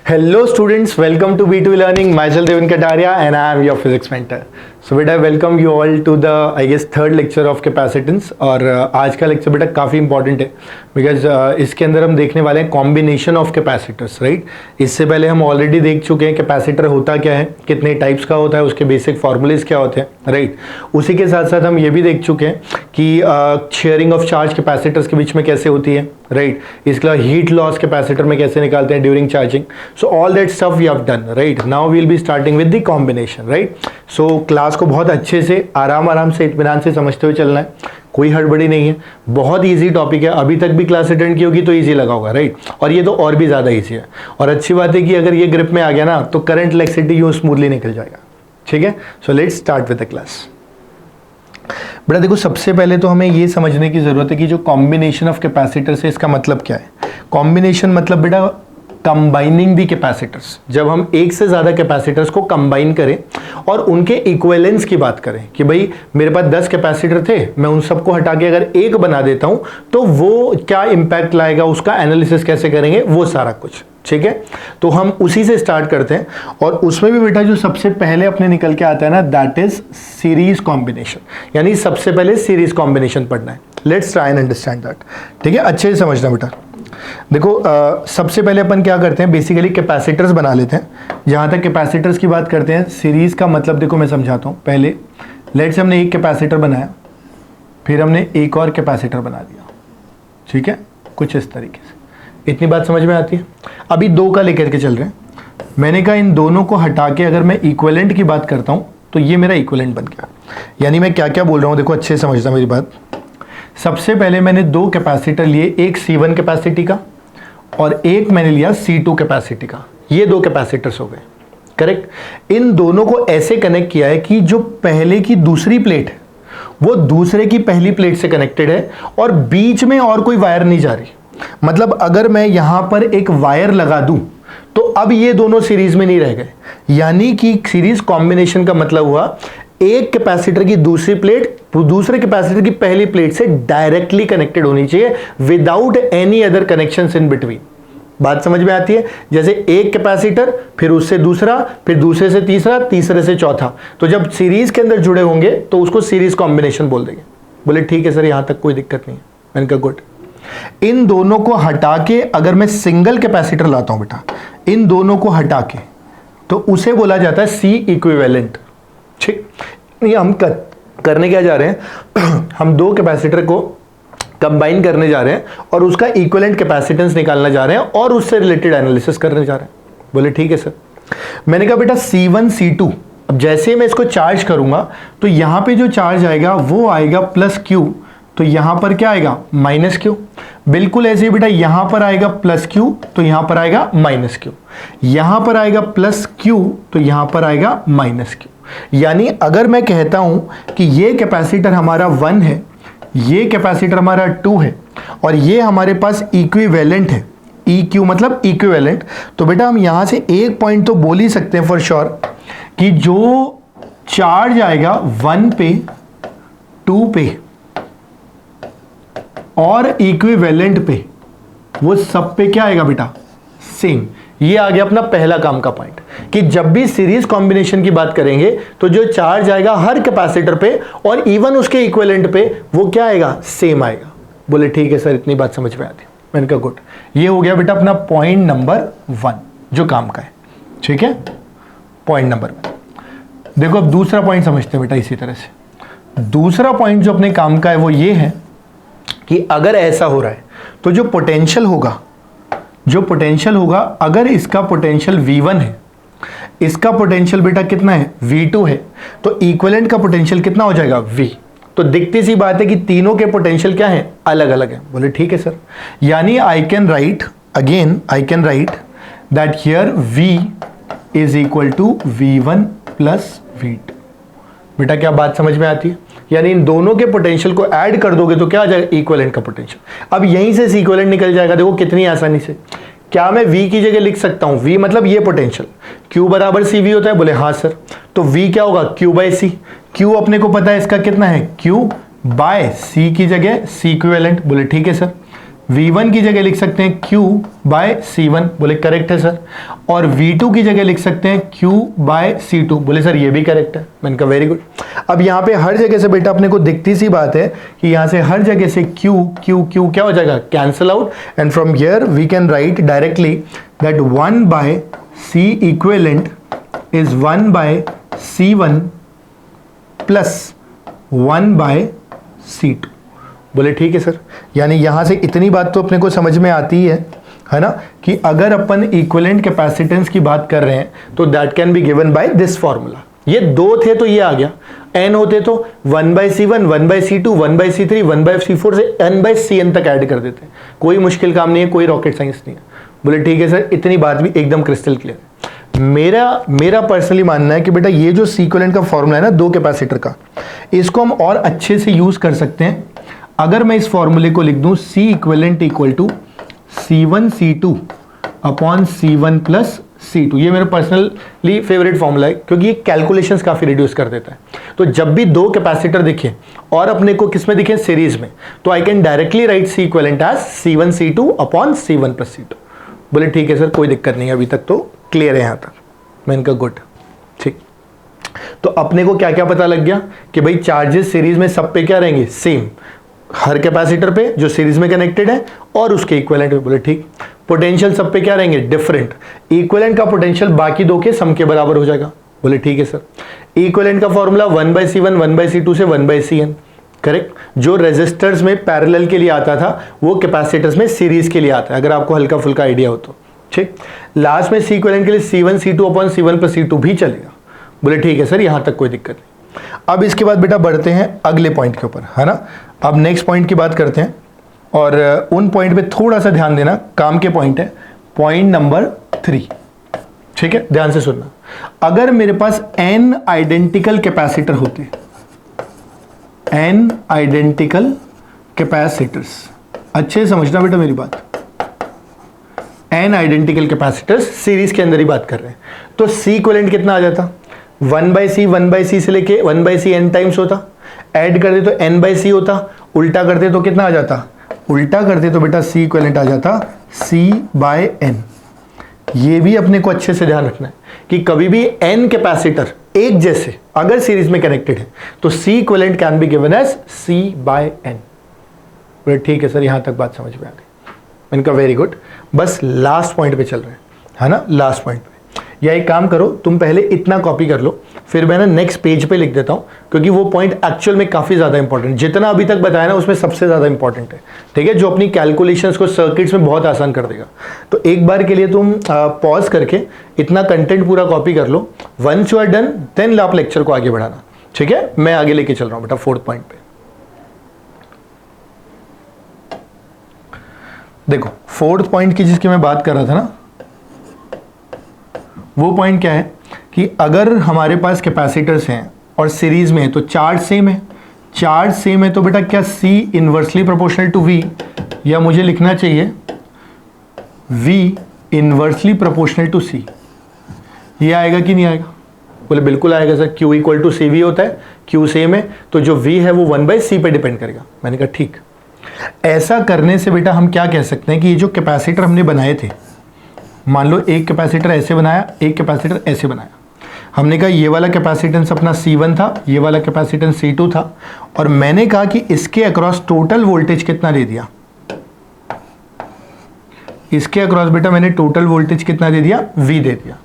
Hello students, welcome to B2 Learning. Myself Devin Kataria and I am your physics mentor. So बेटा welcome you all to the I guess third lecture of capacitance. और आज का lecture बेटा काफ़ी important है because इसके अंदर हम देखने वाले हैं कॉम्बिनेशन ऑफ कैपेसिटर्स, राइट। इससे पहले हम ऑलरेडी देख चुके हैं कैपेसिटर होता क्या है, कितने टाइप्स का होता है, उसके बेसिक फॉर्मूलेज क्या होते हैं, राइट। उसी के साथ साथ हम ये भी देख चुके हैं कि शेयरिंग ऑफ चार्ज कैपेसिटर्स के बीच में कैसे होती है, राइट। इसके अलावा हीट लॉस कैपेसिटर में कैसे निकालते हैं during charging. So all that stuff we have done, right. Now we will be starting with the combination, right. So class को बहुत अच्छे से आराम से इत्मीनान से समझते हुए चलना है, कोई हड़बड़ी नहीं है। बहुत इजी टॉपिक है, अभी तक भी क्लास अटेंड की होगी तो इजी लगा होगा, राइट। और ये तो और भी ज़्यादा इजी है। और अच्छी बात है कि अगर ये ग्रिप में आ गया ना तो करंट इलेक्ट्रिसिटी यूँ स्मूथली निकल जाएगा, ठीक है। So let's start with the class. बेटा देखो, सबसे पहले तो हमें ये समझने की ज़रूरत है कि जो कॉम्बिनेशन ऑफ कैपेसिटर्स है इसका मतलब क्या है। कॉम्बिनेशन मतलब बेटा कंबाइनिंग दी कैपेसिटर्स। जब हम एक से ज़्यादा कैपेसिटर्स को कंबाइन करें और उनके इक्विवेलेंस की बात करें कि भाई मेरे पास 10 कैपेसिटर थे, मैं उन सबको हटा के अगर एक बना देता हूं तो वो क्या इम्पैक्ट लाएगा, उसका एनालिसिस कैसे करेंगे, वो सारा कुछ, ठीक है। तो हम उसी से स्टार्ट करते हैं और उसमें भी बेटा जो सबसे पहले अपने निकल के आता है ना, दैट इज सीरीज कॉम्बिनेशन। यानी सबसे पहले सीरीज कॉम्बिनेशन पढ़ना है। Let's try and understand that, ठीक है। अच्छे से समझना बेटा। देखो सबसे पहले अपन क्या करते हैं, बेसिकली कैपेसिटर्स बना लेते हैं। जहां तक कैपेसिटर्स की बात करते हैं, सीरीज का मतलब देखो मैं समझाता हूं। पहले लेट्स हमने एक कैपेसिटर बनाया, फिर हमने एक और कैपेसिटर बना दिया, ठीक है, कुछ इस तरीके से। इतनी बात समझ में आती है। अभी दो का लेकर के चल रहे हैं। मैंने कहा इन दोनों को हटा के अगर मैं इक्विवेलेंट की बात करता हूं तो ये मेरा इक्विवेलेंट बन गया। यानी मैं क्या क्या बोल रहा हूं, देखो अच्छे से समझना मेरी बात। सबसे पहले मैंने दो कैपेसिटर लिए, एक C1 कैपेसिटी का और एक मैंने लिया C2 कैपेसिटी का। ये दो कैपेसिटर्स हो गए, करेक्ट। इन दोनों को ऐसे कनेक्ट किया है कि जो पहले की दूसरी प्लेट है वो दूसरे की पहली प्लेट से कनेक्टेड है और बीच में और कोई वायर नहीं जा रही। मतलब अगर मैं यहां पर एक वायर लगा दूं तो अब ये दोनों सीरीज में नहीं रह गए। यानी कि सीरीज कॉम्बिनेशन का मतलब हुआ एक कैपेसिटर की दूसरी प्लेट दूसरे कैपेसिटर की पहली प्लेट से डायरेक्टली कनेक्टेड होनी चाहिए without any other connections in between. बात समझ में आती है। जैसे एक कैपेसिटर, फिर उससे दूसरा, फिर दूसरे से तीसरा, तीसरे से चौथा। तो जब सीरीज के अंदर जुड़े होंगे तो उसको सीरीज कॉम्बिनेशन बोल देंगे। बोले ठीक है सर, यहां तक कोई दिक्कत नहीं है। मैंने कहा गुड। इन दोनों को हटा के अगर मैं सिंगल कैपेसिटर लाता हूं बेटा, इन दोनों को हटा के, तो उसे बोला जाता है सी इक्विवेलेंट, ठीक। ये हम करने क्या जा रहे हैं हम दो कैपेसिटर को कंबाइन करने जा रहे हैं और उसका इक्विवेलेंट कैपेसिटेंस निकालना जा रहे हैं और उससे रिलेटेड एनालिसिस करने जा रहे हैं। बोले ठीक है सर। मैंने कहा बेटा C1 C2, अब जैसे ही मैं इसको चार्ज करूंगा तो यहां पे जो चार्ज आएगा वो आएगा प्लस Q, तो यहां पर क्या आएगा माइनस Q। बिल्कुल ऐसे ही बेटा यहां पर आएगा प्लस Q तो यहां पर आएगा माइनस Q। यहां पर आएगा प्लस Q तो यहां पर आएगा माइनस Q। यानी अगर मैं कहता हूं कि ये कैपेसिटर हमारा 1 है, ये कैपेसिटर हमारा 2 है और ये हमारे पास इक्विवेलेंट है, EQ मतलब इक्विवेलेंट, तो बेटा हम यहां से एक पॉइंट तो बोल ही सकते हैं फॉर श्योर कि जो चार्ज आएगा 1 पे, 2 पे और इक्विवेलेंट पे, वो सब पे क्या आएगा बेटा सेम। ये आ गया अपना पहला काम का पॉइंट कि जब भी सीरीज कॉम्बिनेशन की बात करेंगे तो जो चार्ज आएगा हर कैपेसिटर पे और इवन उसके इक्विवेलेंट पे वो क्या आएगा, सेम आएगा। बोले ठीक है सर, इतनी बात समझ में आती। मैंने कहा गुड। ये हो गया बेटा अपना पॉइंट नंबर 1 जो काम का है, ठीक है। Point number 1। देखो अब दूसरा पॉइंट समझते हैं बेटा। इसी तरह से दूसरा पॉइंट जो अपने काम का है वो ये है कि अगर ऐसा हो रहा है तो जो पोटेंशियल होगा अगर इसका पोटेंशियल V1 है, इसका पोटेंशियल बेटा कितना है V2 है, तो इक्विवेलेंट का पोटेंशियल कितना हो जाएगा V। तो दिखती सी बात है कि तीनों के पोटेंशियल क्या है, अलग अलग है। बोले ठीक है सर। यानी I can write that here V is equal to V1 plus V2। बेटा क्या बात समझ में आती है। यानी इन दोनों के पोटेंशियल को ऐड कर दोगे तो क्या आ जाएगा, इक्विवेलेंट का पोटेंशियल। अब यहीं से इक्विवेलेंट निकल जाएगा। देखो कितनी आसानी से। क्या मैं V की जगह लिख सकता हूं, V मतलब ये पोटेंशियल, Q बराबर CV होता है। बोले हाँ सर। तो V क्या होगा, Q बाय C। Q अपने को पता है इसका कितना है, Q बाय C की जगह C इक्विवेलेंट। बोले ठीक है सर। V1 की जगह लिख सकते हैं Q बाय C1, बोले करेक्ट है सर। और V2 की जगह लिख सकते हैं Q बाय C2, बोले सर ये भी करेक्ट है। मैंने कहा वेरी गुड। अब यहाँ पे हर जगह से बेटा अपने को दिखती सी बात है कि यहाँ से हर जगह से Q Q Q क्या हो जाएगा, cancel out, and from here we can write directly that 1 by C equivalent is 1 by C1 plus 1 by C2, बोले ठीक है सर। यानी यहां से इतनी बात तो अपने को समझ में आती है ना, कि अगर अपन इक्विवेलेंट कैपेसिटेंस की बात कर रहे हैं तो that can be given by this formula. ये 2 थे तो ये आ गया, n होते तो 1 by C1, 1 by C2, 1 bye C3, 1 bye C4 से n बाय Cn तक ऐड कर देते हैं। कोई मुश्किल काम नहीं है, कोई रॉकेट साइंस नहीं है। बोले ठीक है सर, इतनी बात भी एकदम क्रिस्टल क्लियर है। मेरा पर्सनली मानना है कि बेटा ये जो C इक्विवेलेंट का फॉर्मूला है ना 2 कैपेसिटर का, इसको हम और अच्छे से यूज कर सकते हैं। अगर मैं इस फॉर्मूले को लिख दूं C equivalent equal to C1 C2 upon C1 plus C2, ये मेरा पर्सनली फेवरेट फॉर्मूला है क्योंकि ये कैलकुलेशंस काफी रिड्यूस कर देता है। तो जब भी 2 कैपेसिटर दिखे और अपने को किस में दिखे, सीरीज में, तो I can directly write C equivalent as C1 C2 upon C1 plus C2। बोले ठीक है सर, कोई दिक्कत नहीं है, अभी तक तो क्लियर है यहाँ तक। मैंने कहा गुड, ठीक। तो अपने को क्या क्या पता लग गया कि भाई चार्जेस सीरीज में सब पे क्या रहेंगे, सेम, हर कैपेसिटर पे जो सीरीज में कनेक्टेड है और उसके इक्विवेलेंट पे। बोले ठीक। पोटेंशियल सब पे क्या रहेंगे, डिफरेंट। इक्विवेलेंट का पोटेंशियल बाकी 2 के सम के बराबर हो जाएगा। बोले ठीक है सर। इक्विवेलेंट का formula 1 by C1, 1 by C2 से 1 बाय Cn, करेक्ट। जो रेजिस्टर्स में पैरेलल के लिए आता था वो कैपेसिटर्स में सीरीज के लिए आता है, अगर आपको हल्का फुल्का आइडिया हो तो, ठीक। लास्ट में C इक्विवेलेंट के लिए C1 C2 upon C1 plus C2 भी चलेगा। बोले ठीक है सर, यहां तक कोई दिक्कत नहीं। अब इसके बाद बेटा बढ़ते हैं अगले पॉइंट के ऊपर, है ना। अब नेक्स्ट पॉइंट की बात करते हैं और उन पॉइंट पे थोड़ा सा ध्यान देना, काम के पॉइंट है, पॉइंट नंबर 3, ठीक है, ध्यान से सुनना। अगर मेरे पास n आइडेंटिकल कैपेसिटर होते, n आइडेंटिकल कैपेसिटर्स, अच्छे से समझना बेटा मेरी बात, n आइडेंटिकल कैपेसिटर्स सीरीज के अंदर ही बात कर रहे हैं, तो C इक्विवेलेंट कितना आ जाता, 1 बाई C से लेके 1 बाई C n टाइम्स होता, ऐड कर दे तो n बाई C होता, उल्टा करते तो कितना आ जाता, उल्टा करते तो बेटा C इक्विवेलेंट आ जाता C बाय n। ये भी अपने को अच्छे से ध्यान रखना है कि कभी भी n कैपेसिटर एक जैसे अगर सीरीज में कनेक्टेड है तो C equivalent can be given as C by n। ठीक है सर, यहां तक बात समझ में आ गई। मैंने कहा वेरी गुड। बस लास्ट पॉइंट पे चल रहे हैं, है ना, लास्ट पॉइंट पे। या एक काम करो, तुम पहले इतना कॉपी कर लो, फिर मैं ना नेक्स्ट पेज पे लिख देता हूं, क्योंकि वो पॉइंट एक्चुअल में काफी ज्यादा इंपॉर्टेंट, जितना अभी तक बताया ना उसमें सबसे ज्यादा इंपॉर्टेंट है, ठीक है, जो अपनी कैलकुलेशंस को सर्किट्स में बहुत आसान कर देगा। तो एक बार के लिए तुम पॉज करके इतना कंटेंट पूरा कॉपी कर लो। Once you are done then आप लेक्चर को आगे बढ़ाना, ठीक है। मैं आगे लेके चल रहा हूं बेटा 4th पॉइंट पे। देखो 4th पॉइंट की जिसकी मैं बात कर रहा था ना, वो पॉइंट क्या है कि अगर हमारे पास कैपेसिटर्स हैं और सीरीज में है तो चार्ज सेम है, चार्ज सेम है तो बेटा क्या C inversely proportional to V, या मुझे लिखना चाहिए V inversely proportional to C। ये आएगा कि नहीं आएगा, बोले बिल्कुल आएगा sir, Q equal to CV होता है, Q सेम है तो जो V है वो 1 बाई C पे डिपेंड करेगा। मैंने कहा ठीक। ऐसा करने से बेटा हम क्या कह सकते हैं कि ये जो कैपेसिटर हमने बनाए थे, मान लो एक कैपेसिटर ऐसे बनाया, एक कैपेसिटर ऐसे बनाया, हमने कहा ये वाला कैपेसिटेंस अपना C1 था, ये वाला कैपेसिटेंस C2 था, और मैंने कहा कि इसके अक्रॉस टोटल वोल्टेज कितना दे दिया, इसके अक्रॉस बेटा मैंने टोटल वोल्टेज कितना दे दिया, V दे दिया।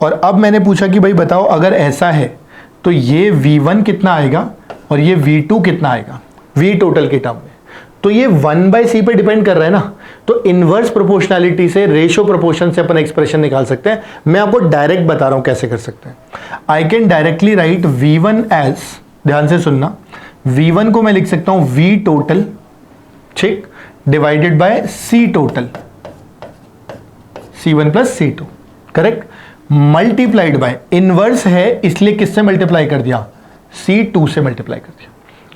और अब मैंने पूछा कि भाई बताओ अगर ऐसा है तो ये V1 कितना आएगा और ये V2 कितना आएगा V टोटल के टर्म में। तो ये 1 बाई C पे डिपेंड कर रहा है ना, तो इनवर्स प्रोपोर्शनैलिटी से, रेशियो प्रोपोर्शन से अपन एक्सप्रेशन निकाल सकते हैं। मैं आपको डायरेक्ट बता रहा हूं कैसे कर सकते हैं। I can directly write V1 as, ध्यान से सुनना, V1 को मैं लिख सकता हूं V टोटल, ठीक, divided by C total, C1 plus C2, correct, multiplied by, inverse है इसलिए किससे मल्टीप्लाई कर दिया, C2 से मल्टीप्लाई कर दिया।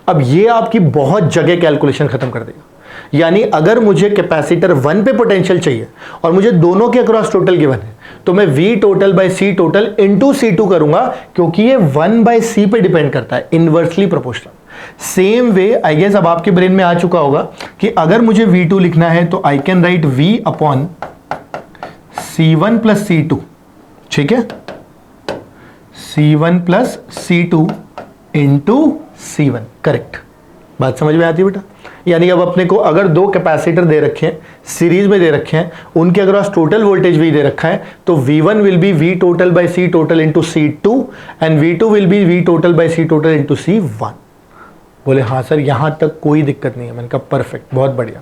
अब ये आपकी बहुत जगह कैलकुलेशन खत्म कर देगा। यानी अगर मुझे कैपेसिटर 1 पे पोटेंशियल चाहिए और मुझे दोनों के अक्रॉस टोटल गिवन है, तो मैं V total by C total into C2 करूंगा, क्योंकि ये 1 बाय C पे डिपेंड करता है, inversely proportional. Same way I guess अब आपके ब्रेन में आ चुका होगा कि अगर मुझे V2 लिखना है तो I can right V upon C1 plus C2, ठीक है, C1 plus C2 into C1, correct. बात समझ में आती है बेटा? यानी अब अपने को अगर दो कैपेसिटर दे रखे हैं, सीरीज में दे रखे हैं, उनके अगर टोटल वोल्टेज भी दे रखा है, तो V1 will be V total by C total into C2 and V2 will be V total by C total into C1। बोले हाँ सर, यहां तक कोई दिक्कत नहीं है। मैंने कहा परफेक्ट, बहुत बढ़िया।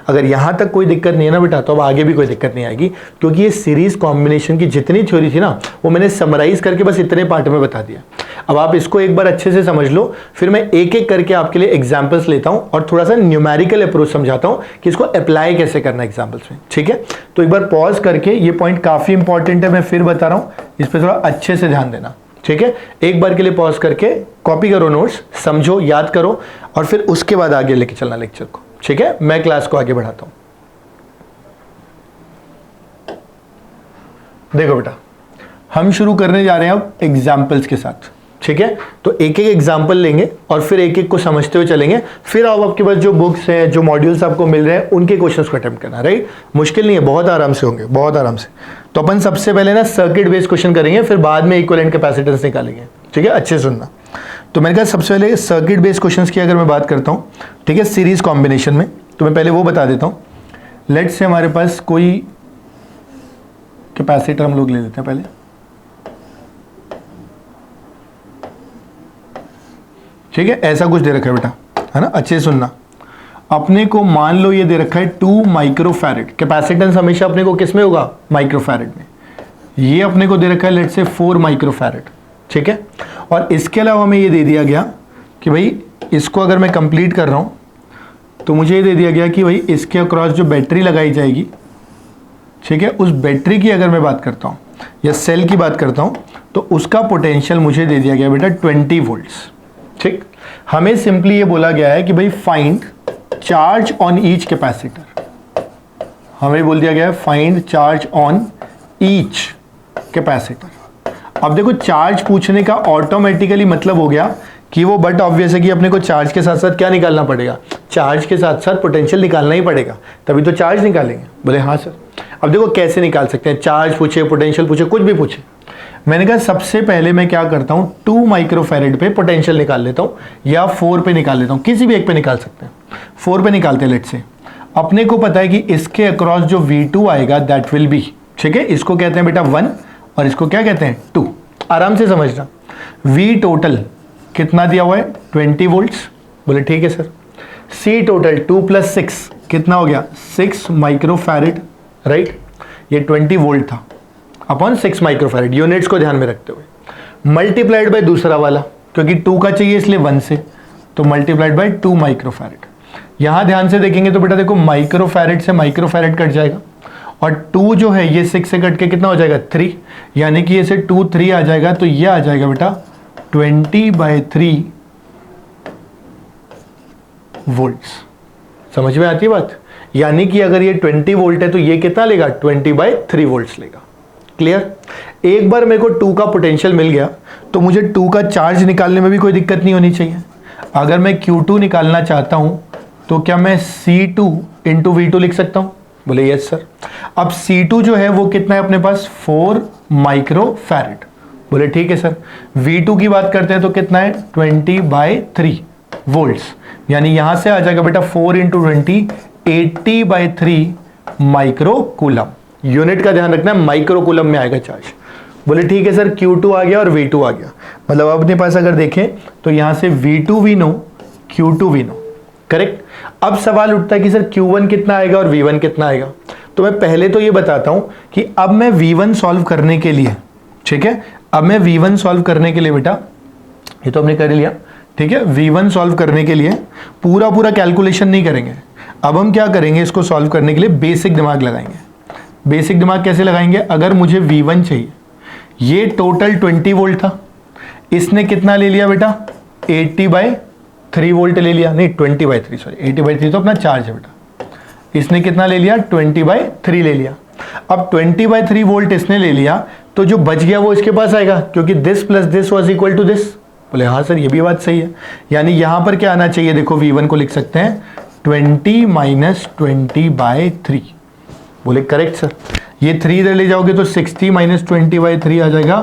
अगर यहां तक कोई दिक्कत नहीं है ना बेटा, तो अब आगे भी कोई दिक्कत नहीं आएगी, क्योंकि ये सीरीज कॉम्बिनेशन की जितनी थ्योरी थी ना, वो मैंने समराइज करके बस इतने पार्ट में बता दिया। अब आप इसको एक बार अच्छे से समझ लो, फिर मैं एक एक करके आपके लिए एग्जाम्पल्स लेता हूं और थोड़ा सा न्यूमेरिकल अप्रोच समझाता हूं कि इसको अप्लाई कैसे करना एग्जाम्पल्स में, ठीक है। तो एक बार पॉज करके, ये पॉइंट काफी इंपॉर्टेंट है, मैं फिर बता रहा हूं, इस पर थोड़ा अच्छे से ध्यान देना, ठीक है। एक बार के लिए पॉज करके कॉपी करो नोट्स, समझो, याद करो, और फिर उसके बाद आगे लेके चलना लेक्चर को, ठीक है। मैं क्लास को आगे बढ़ाता हूं। देखो बेटा, हम शुरू करने जा रहे हैं अब एग्जाम्पल्स के साथ, ठीक है। तो एक एक एग्जाम्पल लेंगे और फिर एक एक को समझते हुए चलेंगे। फिर आप आपके पास जो बुक्स हैं, जो मॉड्यूल्स आपको मिल रहे हैं, उनके क्वेश्चंस को अटेम्प्ट करना, राइट। मुश्किल नहीं है, बहुत आराम से होंगे, बहुत आराम से। तो अपन सबसे पहले ना सर्किट बेस्ड क्वेश्चन करेंगे, फिर बाद में इक्विवेलेंट कैपेसिटेंस निकालेंगे, ठीक है। अच्छे सुनना। तो मैंने कहा सबसे पहले सर्किट बेस्ड क्वेश्चंस की अगर मैं बात करता हूँ, ठीक है, सीरीज कॉम्बिनेशन में, तो मैं पहले वो बता देता हूँ। लेट्स से हमारे पास कोई कैपेसिटर हम लोग ले लेते हैं पहले, ठीक है। ऐसा कुछ दे रखा है बेटा, है ना, अच्छे से सुनना। अपने को मान लो ये दे रखा है 2 माइक्रोफैरेड। कैपेसिटेंस हमेशा अपने को किस में होगा? माइक्रोफैरेड में। ये अपने को दे रखा है लेट्स से 4 माइक्रोफैरेड, ठीक है। और इसके अलावा हमें ये दे दिया गया कि भाई इसको अगर मैं कंप्लीट कर रहा हूं, तो मुझे ये दे दिया गया कि भाई इसके अक्रॉस जो बैटरी लगाई जाएगी, ठीक है, उस बैटरी की अगर मैं बात करता हूं या सेल की बात करता हूं, तो उसका पोटेंशियल मुझे दे दिया गया बेटा 20 वोल्ट्स, ठीक। हमें सिंपली ये बोला गया है कि भाई find charge on each capacitor. हमें बोल दिया गया है find charge on each capacitor. अब देखो, चार्ज पूछने का ऑटोमेटिकली मतलब हो गया कि वो, बट ऑब्वियस है कि अपने को चार्ज के साथ साथ क्या निकालना पड़ेगा? चार्ज के साथ साथ पोटेंशियल निकालना ही पड़ेगा, तभी तो चार्ज निकालेंगे। बोले हाँ सर। अब देखो कैसे निकाल सकते हैं, चार्ज पूछे, पोटेंशियल पूछे, कुछ भी पूछे। मैंने कहा सबसे पहले मैं क्या करता हूं, 2 माइक्रोफैरेड पे पोटेंशियल निकाल लेता हूं या 4 पे निकाल लेता हूं, किसी भी एक पे निकाल सकते हैं। 4 पे निकालते हैं लेट्स से। अपने को पता है कि इसके अक्रॉस जो V2 आएगा दैट विल बी, ठीक है, इसको कहते हैं बेटा 1 और इसको क्या कहते हैं 2। आराम से समझना। V टोटल कितना दिया हुआ है? 20 वोल्ट्स। बोले ठीक है सर। C टोटल 2 + 6 कितना हो गया? 6 माइक्रोफैरेड, राइट। ये 20 वोल्ट था अपॉन 6 माइक्रोफैरेड, यूनिट्स को ध्यान में रखते हुए, मल्टीप्लाइड बाय दूसरा वाला, क्योंकि 2 का चाहिए इसलिए 1 से, तो मल्टीप्लाइड बाय 2 माइक्रोफैरेड। यहां ध्यान से देखेंगे तो बेटा देखो, माइक्रोफैरेड से माइक्रोफैरेड कट जाएगा और 2 जो है ये 6 से कट के कितना हो जाएगा? 3, यानी कि ये से 2 3 आ जाएगा, तो ये आ जाएगा बेटा 20/3 वोल्ट्स। समझ में आती है बात? यानी कि अगर ये 20 वोल्ट है तो ये कितना लेगा? 20/3 वोल्ट्स लेगा। क्लियर? एक बार मेरे को 2 का पोटेंशियल मिल गया तो मुझे 2 का चार्ज निकालने में भी कोई दिक्कत नहीं होनी चाहिए। अगर मैं Q2 निकालना चाहता हूं तो क्या मैं C2 × V2 लिख सकता हूं? बोले यस सर। अब C2 जो है वो कितना है अपने पास? 4 माइक्रोफैरेड। बोले ठीक है सर। V2 की बात करते हैं तो कितना है? 20/3 वोल्ट्स, यानी यहां से आ जाएगा बेटा 4 × 20 80/3 माइक्रोकूलम। यूनिट का ध्यान रखना, माइक्रोकूलम में आएगा चार्ज। बोले ठीक है सर, Q2 आ गया और V2 आ गया। मतलब अपने पास अगर देखें तो यहां से V2 we know, Q2 we know, correct. अब सवाल उठता है कि सर Q1 कितना आएगा और V1 कितना आएगा। तो मैं पहले तो ये बताता हूं कि अब मैं V1 सॉल्व करने के लिए, ठीक है, अब मैं V1 सॉल्व करने के लिए बेटा, ये तो हमने कर लिया, ठीक है। V1 सॉल्व करने के लिए पूरा कैलकुलेशन नहीं करेंगे। अब हम क्या करेंगे, इसको सॉल्व करने के लिए बेसिक दिमाग लगाएंगे। बेसिक दिमाग कैसे लगाएंगे? अगर मुझे V1 चाहिए, ये टोटल 20 वोल्ट था, इसने कितना ले लिया बेटा? 80/3 वोल्ट ले लिया, नहीं 20/3, सॉरी 80/3 तो अपना चार्ज है बेटा। इसने कितना ले लिया? 20/3 ले लिया। अब 20/3 वोल्ट इसने ले लिया, तो जो बच गया वो इसके पास आएगा, क्योंकि this plus this was equal to this. बोले हाँ सर, ये भी बात सही है। यानी यहां पर क्या आना चाहिए, देखो V1 को लिख सकते हैं 20 माइनस 20/3। बोले करेक्ट सर। ये 3 इधर ले जाओगे तो 60 माइनस 20/3 आ जाएगा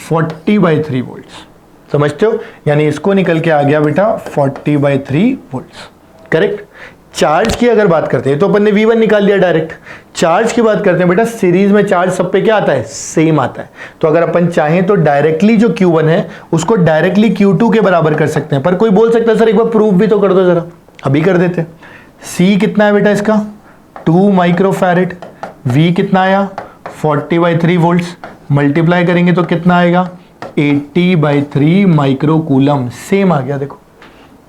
40/3 वोल्ट्स। समझते हो? यानी इसको निकल के आ गया बेटा 40/3 वोल्ट्स। करेक्ट। चार्ज की अगर बात करते हैं तो अपन ने V1 निकाल लिया डायरेक्ट। चार्ज की बात करते हैं बेटा, सीरीज में चार्ज सब पे क्या आता है, सेम आता है। तो अगर अपन चाहें तो डायरेक्टली जो Q1 है उसको डायरेक्टली Q2 के बराबर कर सकते हैं। पर कोई बोल सकता है सर एक बार प्रूफ भी तो कर दो जरा। अभी कर देते हैं। C कितना है बेटा इसका, 2 माइक्रोफैरेड। V कितना आया 40/3 वोल्ट्स। मल्टीप्लाई करेंगे तो कितना आएगा 80/3 माइक्रोकूलम। सेम आ गया। देखो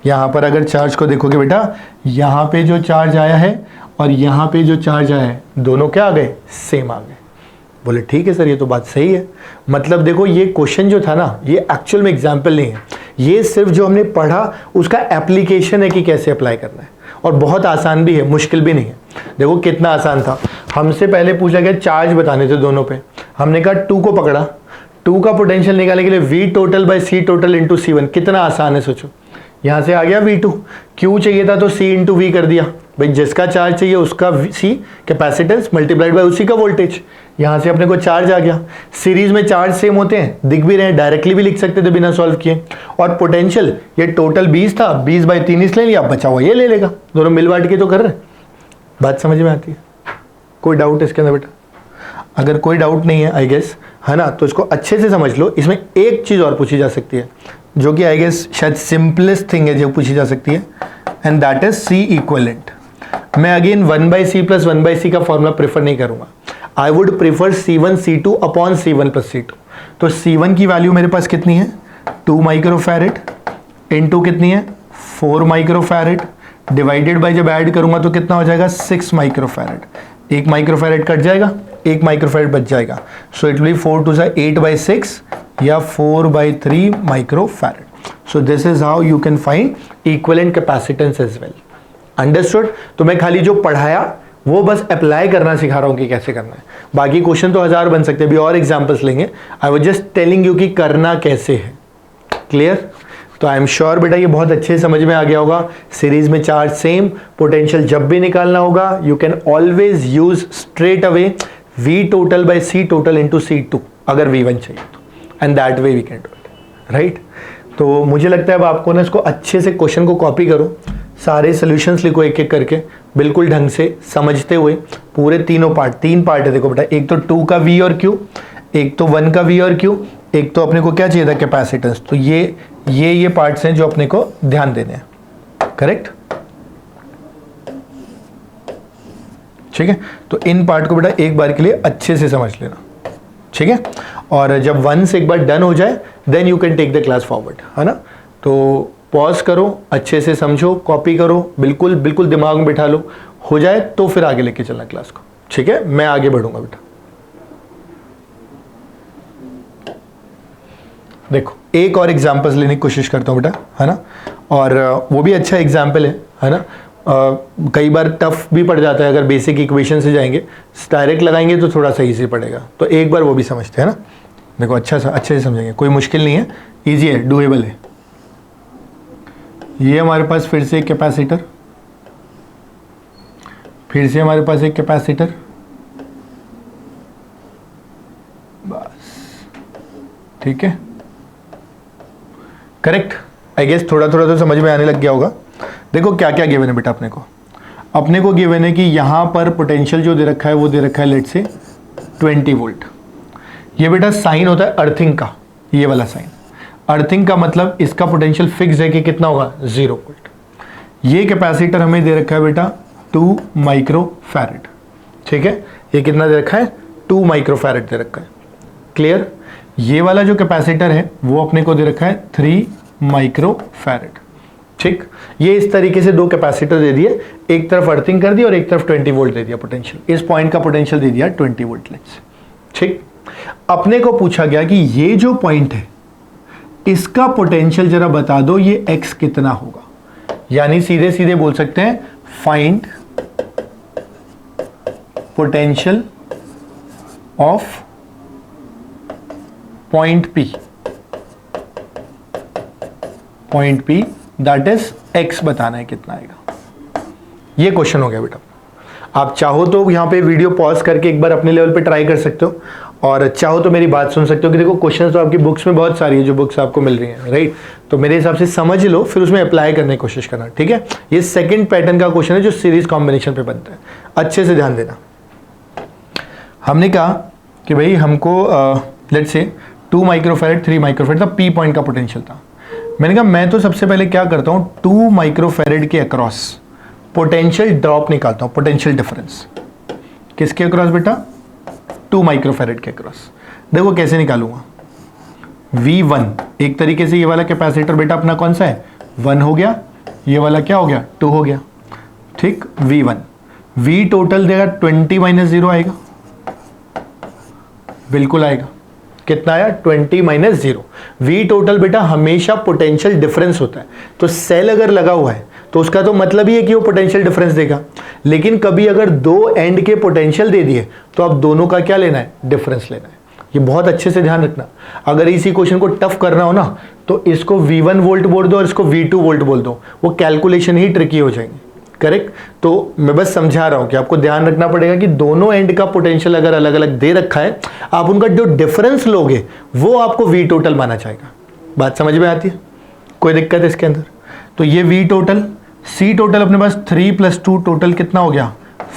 यहां पर अगर चार्ज को देखोगे बेटा, यहां पे जो चार्ज आया है और यहां पे जो चार्ज आया है, दोनों क्या आ गए, सेम आ गए। बोले ठीक है सर, ये तो बात सही है। मतलब देखो ये क्वेश्चन जो था ना, ये एक्चुअल में एग्जाम्पल नहीं है, ये सिर्फ जो हमने पढ़ा उसका एप्लीकेशन है कि कैसे अप्लाई करना है। और बहुत आसान भी है, मुश्किल भी नहीं है। देखो कितना आसान था। हमसे पहले पूछा गया चार्ज बताने थे दोनों पे, हमने कहा 2 को पकड़ा, 2 का पोटेंशियल निकालने के लिए V total by C total into C1। कितना आसान है सोचो। यहां से आ गया V2, Q चाहिए था तो C इंटू V कर दिया। भाई जिसका चार्ज चाहिए उसका C कैपेसिटेंस मल्टीप्लाइड बाय उसी का वोल्टेज। यहां से अपने को चार्ज आ गया। सीरीज में चार्ज सेम होते हैं, दिख भी रहे हैं, डायरेक्टली भी लिख सकते थे बिना सॉल्व किए। और पोटेंशियल ये टोटल 20 था, 20/3 इसलिए लिया, बचा हुआ ये ले लेगा। दोनों मिल बांट के तो कर रहे। बात समझ में आती है? कोई डाउट इसके अंदर बेटा? अगर कोई डाउट नहीं है आई गेस, है ना, तो इसको अच्छे से समझ लो। इसमें एक चीज और पूछी जा सकती है जो कि आई गेस शायद सिंपलेस्ट थिंग है जो पूछी जा सकती है, and that is C equivalent. मैं अगेन 1/C प्लस 1/C का फॉर्मूला प्रेफर नहीं करूंगा। I would prefer C1 C2 upon C1 plus C2। तो C1 की वैल्यू मेरे पास कितनी है 2 माइक्रोफैरेड इनटू कितनी है 4 माइक्रोफैरेड डिवाइडेड बाय, जब ऐड करूंगा तो कितना हो जाएगा 6 माइक्रोफैरेड। 1 माइक्रोफैरेड कट जाएगा, 1 माइक्रोफैरेड बच जाएगा। सो इट विल बी 4 2 8/6 या 4/3 microfarad. So this is how you can find equivalent capacitance as well. Understood? तो मैं खाली जो पढ़ाया वो बस अप्लाई करना सिखा रहा हूं कि कैसे करना है। बाकी क्वेश्चन तो 1000 बन सकते हैं, अभी और एग्जांपल्स लेंगे। I was just telling you कि करना कैसे है। क्लियर? तो आई एम श्योर बेटा ये बहुत अच्छे समझ में आ गया होगा। सीरीज में चार्ज सेम, पोटेंशियल जब भी निकालना होगा you can always use straight away V total by C total into C2 अगर V1 चाहिए तो, and that way we can do it, right? तो मुझे लगता है अब आपको ना इसको अच्छे से क्वेश्चन को कॉपी करो, सारे सॉल्यूशंस लिखो एक एक करके, बिल्कुल ढंग से समझते हुए पूरे तीनों पार्ट। 3 पार्ट है देखो बेटा, एक तो 2 का V और Q, एक तो 1 का V और Q, एक तो अपने को क्या चाहिए था कैपेसिटेंस। तो ये पार्ट्स हैं जो अपने को ध्यान देने हैं। करेक्ट? ठीक है, तो इन पार्ट को बेटा एक बार के लिए अच्छे से समझ लेना। ठीक है, और जब 1 से एक बार डन हो जाए then you can take the class forward, है ना? तो पॉज करो, अच्छे से समझो, कॉपी करो, बिल्कुल बिल्कुल दिमाग में बिठा लो, हो जाए तो फिर आगे लेके चलना क्लास को। ठीक है, मैं आगे बढ़ूंगा बेटा। देखो एक और एग्जांपल्स लेने की कोशिश करता हूं बेटा, है ना? और वो भी अच्छा एग्जांपल है ना? कई बार टफ भी पड़ जाता है, अगर बेसिक इक्वेशन से जाएंगे, डायरेक्ट लगाएंगे तो थोड़ा सा इजी पड़ेगा। तो एक बार वो भी समझते हैं ना। देखो अच्छे से समझेंगे, कोई मुश्किल नहीं है, इजी है, डूएबल है। ये हमारे पास फिर से एक कैपेसिटर, फिर से हमारे पास एक कैपेसिटर, बस। ठीक है, करेक्ट? आई गेस थोड़ा थोड़ा तो समझ में आने लग गया होगा। देखो क्या क्या गिवन है बेटा अपने को गिवन है कि यहां पर पोटेंशियल जो दे रखा है वो दे रखा है लेट से 20 वोल्ट। ये बेटा साइन होता है अर्थिंग का, ये वाला साइन। अर्थिंग का मतलब इसका पोटेंशियल फिक्स है कि कितना होगा 0 वोल्ट। ये कैपेसिटर हमें दे रखा है बेटा 2 माइक्रोफैरेड। ठीक है, ये कितना दे रखा है 2 माइक्रोफैरेड दे रखा है। क्लियर? ये वाला जो कैपेसिटर है वो अपने को दे रखा है 3 माइक्रोफैरेड। ठीक, ये इस तरीके से 2 कैपेसिटर दे दिए, एक तरफ अर्थिंग कर दी और एक तरफ 20 वोल्ट दे दिया पोटेंशियल। इस पॉइंट का पोटेंशियल दे दिया 20 वोल्ट लेट्स। ठीक, अपने को पूछा गया कि ये जो पॉइंट है इसका पोटेंशियल जरा बता दो, ये x कितना होगा। यानी सीधे सीधे बोल सकते हैं find potential of point P that is x बताना है कितना आएगा। ये क्वेश्चन हो गया बेटा। आप चाहो तो यहाँ पे वीडियो पॉज करके एक बार अपने लेवल पे ट्राई कर सकते हो, और चाहो तो मेरी बात सुन सकते हो कि देखो क्वेश्चंस तो आपकी बुक्स में बहुत सारी है, जो बुक्स आपको मिल रही हैं, राइट। तो मेरे हिसाब से समझ लो, फिर उसमें अप्लाई करने की कोशिश करना, ठीक है। ये सेकंड पैटर्न का क्वेश्चन है जो सीरीज कॉम्बिनेशन पे बनता है, अच्छे से ध्यान देना। हमने कहा कि भाई हमको लेट्स से 2 माइक्रोफैरेड 3 माइक्रोफैरेड था, पी पॉइंट का पोटेंशियल था। मैंने कहा मैं तो सबसे पहले क्या करता हूँ, 2 माइक्रोफैरेड के अक्रॉस पोटेंशियल ड्रॉप निकालता हूँ, पोटेंशियल डिफरेंस। किसके अक्रॉस बेटा? 2 माइक्रोफैरेड के अक्रॉस। देखो कैसे निकालूंगा, V1 एक तरीके से ये वाला कैपेसिटर बेटा अपना कौन सा है, 1 हो गया, ये वाला क्या हो गया, 2 हो गया, ठीक। V1 V टोटल देगा 20 माइनस 0 आएगा, बिल्कुल आएगा। कितना आया, 20 माइनस 0। V टोटल बेटा हमेशा पोटेंशियल डिफरेंस होता है, तो सेल अगर लगा हुआ है तो उसका तो मतलब ही है कि वो पोटेंशियल डिफरेंस देगा। लेकिन कभी अगर दो एंड के पोटेंशियल दे दिए तो आप दोनों का क्या लेना है, डिफरेंस लेना है। ये बहुत अच्छे से ध्यान रखना। अगर इसी क्वेश्चन को टफ करना हो ना तो इसको V1 वोल्ट बोल दो और इसको V2 वोल्ट बोल दो, वो कैलकुलेशन ही ट्रिकी हो जाएंगे, करेक्ट। तो मैं बस समझा रहा हूं कि आपको ध्यान रखना पड़ेगा कि दोनों एंड का पोटेंशियल अगर अलग अलग दे रखा है, आप उनका जो डिफरेंस लोगे वो आपको V टोटल माना जाएगा। बात समझ में आती है, कोई दिक्कत है इसके अंदर? तो ये V टोटल, C टोटल अपने पास 3 + 2 टोटल कितना हो गया,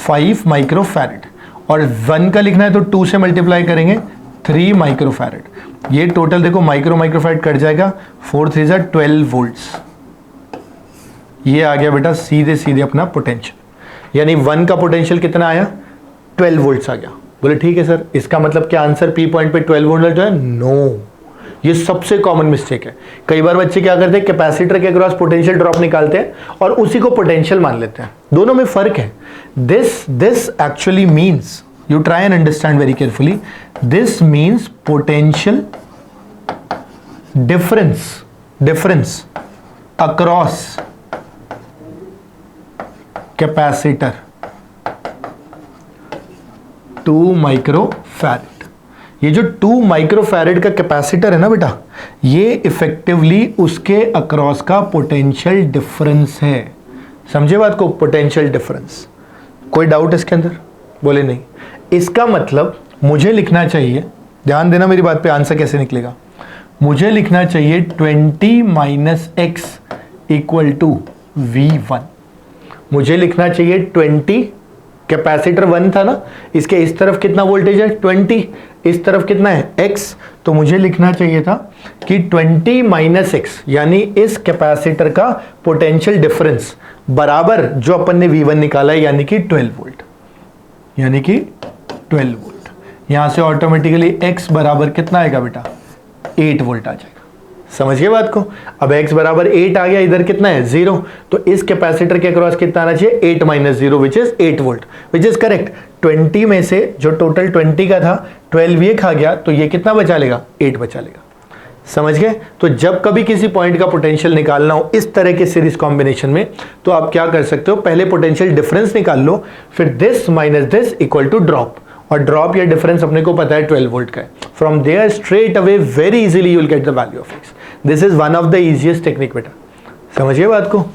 5 माइक्रोफैरेड, और 1 का लिखना है तो 2 से मल्टीप्लाई करेंगे, 3 माइक्रोफैरेड। ये टोटल देखो माइक्रोफैरेड कट जाएगा, 4 3 = 12 वोल्ट्स। ये आ गया बेटा सीधे सीधे अपना पोटेंशियल, यानी 1 का पोटेंशियल कितना आया, 12 वोल्ट्स आ गया। बोले ठीक है सर, इसका मतलब क्या आंसर पी पॉइंट पे 12 वोल्ट जो है? नो, ये सबसे कॉमन मिस्टेक है। कई बार बच्चे क्या करते हैं, कैपेसिटर के अक्रॉस पोटेंशियल ड्रॉप निकालते हैं और उसी को पोटेंशियल मान लेते हैं। दोनों में फर्क है। This actually means, you try and understand very carefully, this means potential difference across capacitor 2 microfarad. ये जो 2 माइक्रोफैरेड का कैपेसिटर है ना बेटा, ये इफेक्टिवली उसके अक्रॉस का पोटेंशियल डिफरेंस है। समझे बात को, पोटेंशियल डिफरेंस। कोई डाउट इसके अंदर? बोले नहीं। इसका मतलब मुझे लिखना चाहिए, ध्यान देना मेरी बात पे, आंसर कैसे निकलेगा। मुझे लिखना चाहिए 20 minus x equal to V1। मुझे लिखना चाहिए 20, कैपेसिटर 1 था ना, इसके इस तरफ कितना वोल्टेज है 20, इस तरफ कितना है x, तो मुझे लिखना चाहिए था कि 20 माइनस x, यानी इस कैपेसिटर का पोटेंशियल डिफरेंस बराबर जो अपन ने V1 निकाला है, यानी कि 12 वोल्ट, यानी कि 12 वोल्ट। यहां से ऑटोमेटिकली x बराबर कितना आएगा बेटा, 8 वोल्ट आ जाएगा। समझ गए बात को? अब x बराबर 8 आ गया, इधर कितना है 0, तो इस कैपेसिटर के अक्रॉस कितना आना चाहिए, 8 minus 0 which is 8 volt, which is correct. 20 में से जो टोटल 20 का था 12 ये खा गया, तो ये कितना बचा लेगा, 8 बचा लेगा। समझ गए? तो जब कभी किसी पॉइंट का पोटेंशियल निकालना हो इस तरह के सीरीज कॉम्बिनेशन में, तो आप क्या कर सकते हो, पहले पोटेंशियल डिफरेंस निकाल लो, फिर this minus this equal to drop, और ड्रॉप या डिफरेंस अपने को पता है 12 वोल्ट का है। From there straight away very easily you will get the value of x। This is one of the easiest technique बेटा। समझिए बात को?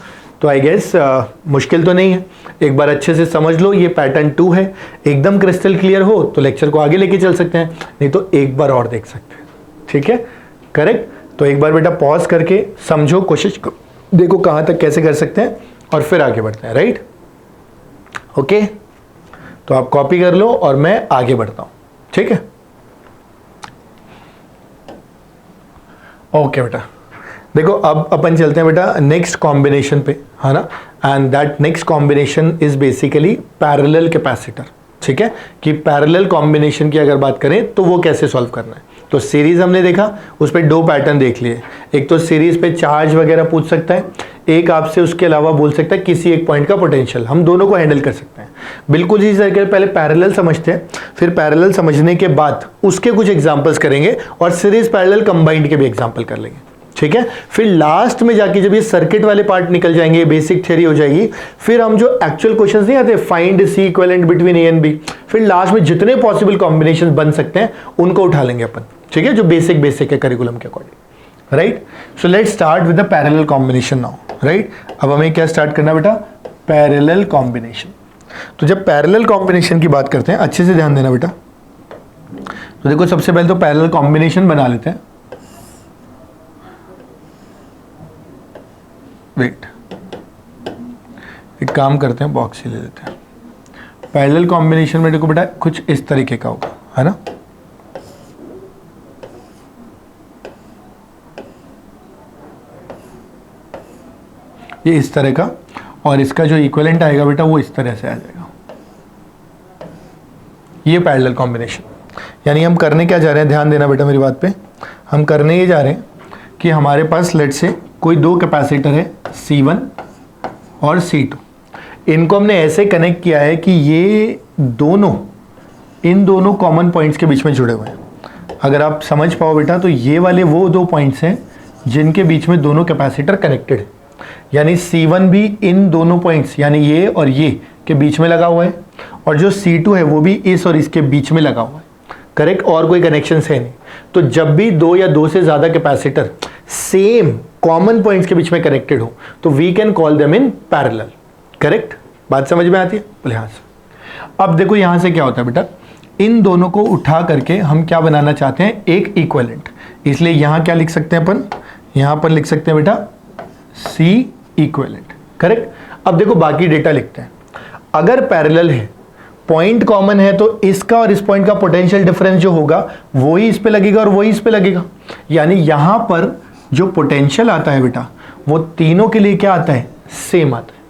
तो आई गेस मुश्किल तो नहीं है, एक बार अच्छे से समझ लो। ये पैटर्न 2 है, एकदम क्रिस्टल क्लियर हो तो लेक्चर को आगे लेके चल सकते हैं, नहीं तो एक बार और देख सकते हैं। ठीक है, करेक्ट। तो एक बार बेटा पॉज करके समझो, कोशिश देखो कहां तक कैसे कर सकते हैं, और फिर आगे बढ़ते हैं। Right, okay. तो आप कॉपी कर लो और मैं आगे बढ़ता हूं। ठीक है, ओके बेटा। देखो अब अपन चलते हैं बेटा नेक्स्ट कॉम्बिनेशन पे, है ना। And that next combination is basically parallel capacitor. ठीक है, कि पैरेलल कॉम्बिनेशन की अगर बात करें तो वो कैसे सॉल्व करना है। तो सीरीज हमने देखा, उस पर 2 पैटर्न देख लिए। एक तो सीरीज पे चार्ज वगैरह पूछ सकता है, एक आपसे उसके अलावा बोल सकता है किसी एक पॉइंट का पोटेंशियल। हम दोनों को हैंडल कर सकते हैं बिल्कुल इसी तरीके से। पहले पैरेलल समझते हैं, फिर पैरेलल समझने के बाद उसके कुछ एग्जांपल्स करेंगे, और सीरीज पैरेलल कंबाइंड के भी एग्जांपल कर लेंगे। ठीक है। फिर लास्ट में जाके जब ये सर्किट वाले पार्ट निकल जाएंगे, बेसिक थ्योरी हो जाएगी, फिर हम जो एक्चुअल क्वेश्चंस नहीं आते, find C equivalent between A and B, फिर लास्ट में जितने पॉसिबल कॉम्बिनेशन बन सकते हैं उनको उठा लेंगे अपन, ठीक है, जो बेसिक है करिकुलम के according, right. So let's start with the parallel combination now, right. अब हमें क्या स्टार्ट करना बेटा, पैरेलल कॉम्बिनेशन। तो जब पैरेलल कॉम्बिनेशन की बात करते हैं, अच्छे से ध्यान देना बेटा। तो देखो सबसे पहले तो पैरेलल कॉम्बिनेशन बना लेते हैं। वेट, एक काम करते हैं, बॉक्स ही ले लेते हैं। पैरेलल कॉम्बिनेशन में देखो बेटा कुछ इस तरीके का होगा, है ना। ये इस तरह का, और इसका जो इक्विवेलेंट आएगा बेटा वो इस तरह से आ जाएगा। ये पैरेलल कॉम्बिनेशन, यानी हम करने क्या जा रहे हैं, ध्यान देना बेटा मेरी बात पे। हम करने ये जा रहे हैं कि हमारे पास लेट से कोई दो कैपेसिटर है C1 और C2, इनको हमने ऐसे कनेक्ट किया है कि ये दोनों, इन दोनों कॉमन पॉइंट्स के बीच में जुड़े हुए हैं। अगर आप समझ पाओ बेटा तो ये वाले वो दो पॉइंट्स हैं जिनके बीच में दोनों कैपेसिटर कनेक्टेड है, यानी C1 भी इन दोनों पॉइंट्स यानी ये और ये के बीच में लगा हुआ है, और जो C2 है वो भी इस और इसके बीच में लगा हुआ है, करेक्ट। और कोई कनेक्शन है नहीं। तो जब भी दो या दो से ज्यादा कैपेसिटर सेम कॉमन पॉइंट्स के बीच में कनेक्टेड हो तो we can call them in parallel, correct. बात समझ में आती है, बोले हाँ सर। अब देखो यहां से क्या होता है बेटा, इन दोनों को उठा करके हम क्या बनाना चाहते हैं, एक इक्विवेलेंट। इसलिए यहां क्या लिख सकते हैं अपन, यहां पर लिख सकते हैं बेटा C इक्विवेलेंट, करेक्ट। अब देखो बाकी डेटा लिखते हैं। अगर पैरेलल है, पॉइंट कॉमन है, तो इसका और इस पॉइंट का पोटेंशियल डिफरेंस जो होगा वही इस पे लगेगा और वही इस पे लगेगा। यानी यहां पर जो पोटेंशियल आता है बेटा वो तीनों के लिए क्या आता है, सेम आता है।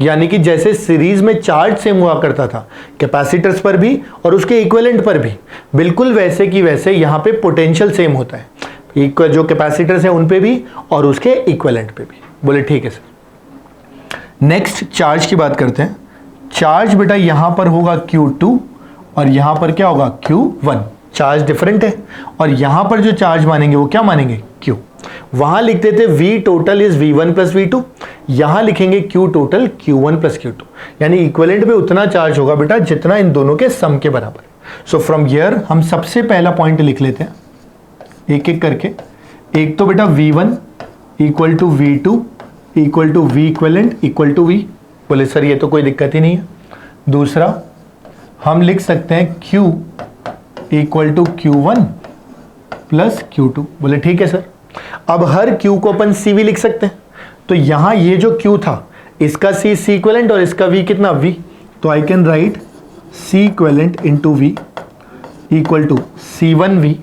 यानी कि जैसे सीरीज में चार्ज सेम हुआ करता था कैपेसिटर्स पर भी और उसके इक्विवेलेंट पर भी, बिल्कुल वैसे की वैसे यहां पे पोटेंशियल सेम होता है, इक्वल जो कैपेसिटर्स हैं उन पे भी और उसके इक्विवेलेंट पे भी। बोले ठीक है सर। नेक्स्ट चार्ज की बात करते हैं। चार्ज बेटा यहां पर होगा Q2 और यहां पर क्या होगा Q1, चार्ज डिफरेंट है। और यहां पर जो चार्ज मानेंगे वो क्या मानेंगे, Q। वहां लिखते थे V total is V1 plus V2, यहां लिखेंगे Q total Q1 plus Q2, यानी इक्विवेलेंट पे उतना चार्ज होगा बेटा जितना इन दोनों के सम के बराबर। सो फ्रॉम हियर हम सबसे पहला पॉइंट लिख लेते हैं एक एक करके। एक तो बेटा V1 equal to V2 equal to V equivalent equal to V। बोले सर ये तो कोई दिक्कत ही नहीं है। दूसरा हम लिख सकते हैं Q equal to Q1 plus Q2। बोले ठीक है सर। अब हर Q को अपन CV लिख सकते हैं, तो यहां ये जो Q था इसका C इक्विवेलेंट और इसका V कितना V, तो I can write C equivalent into V equal to C1V,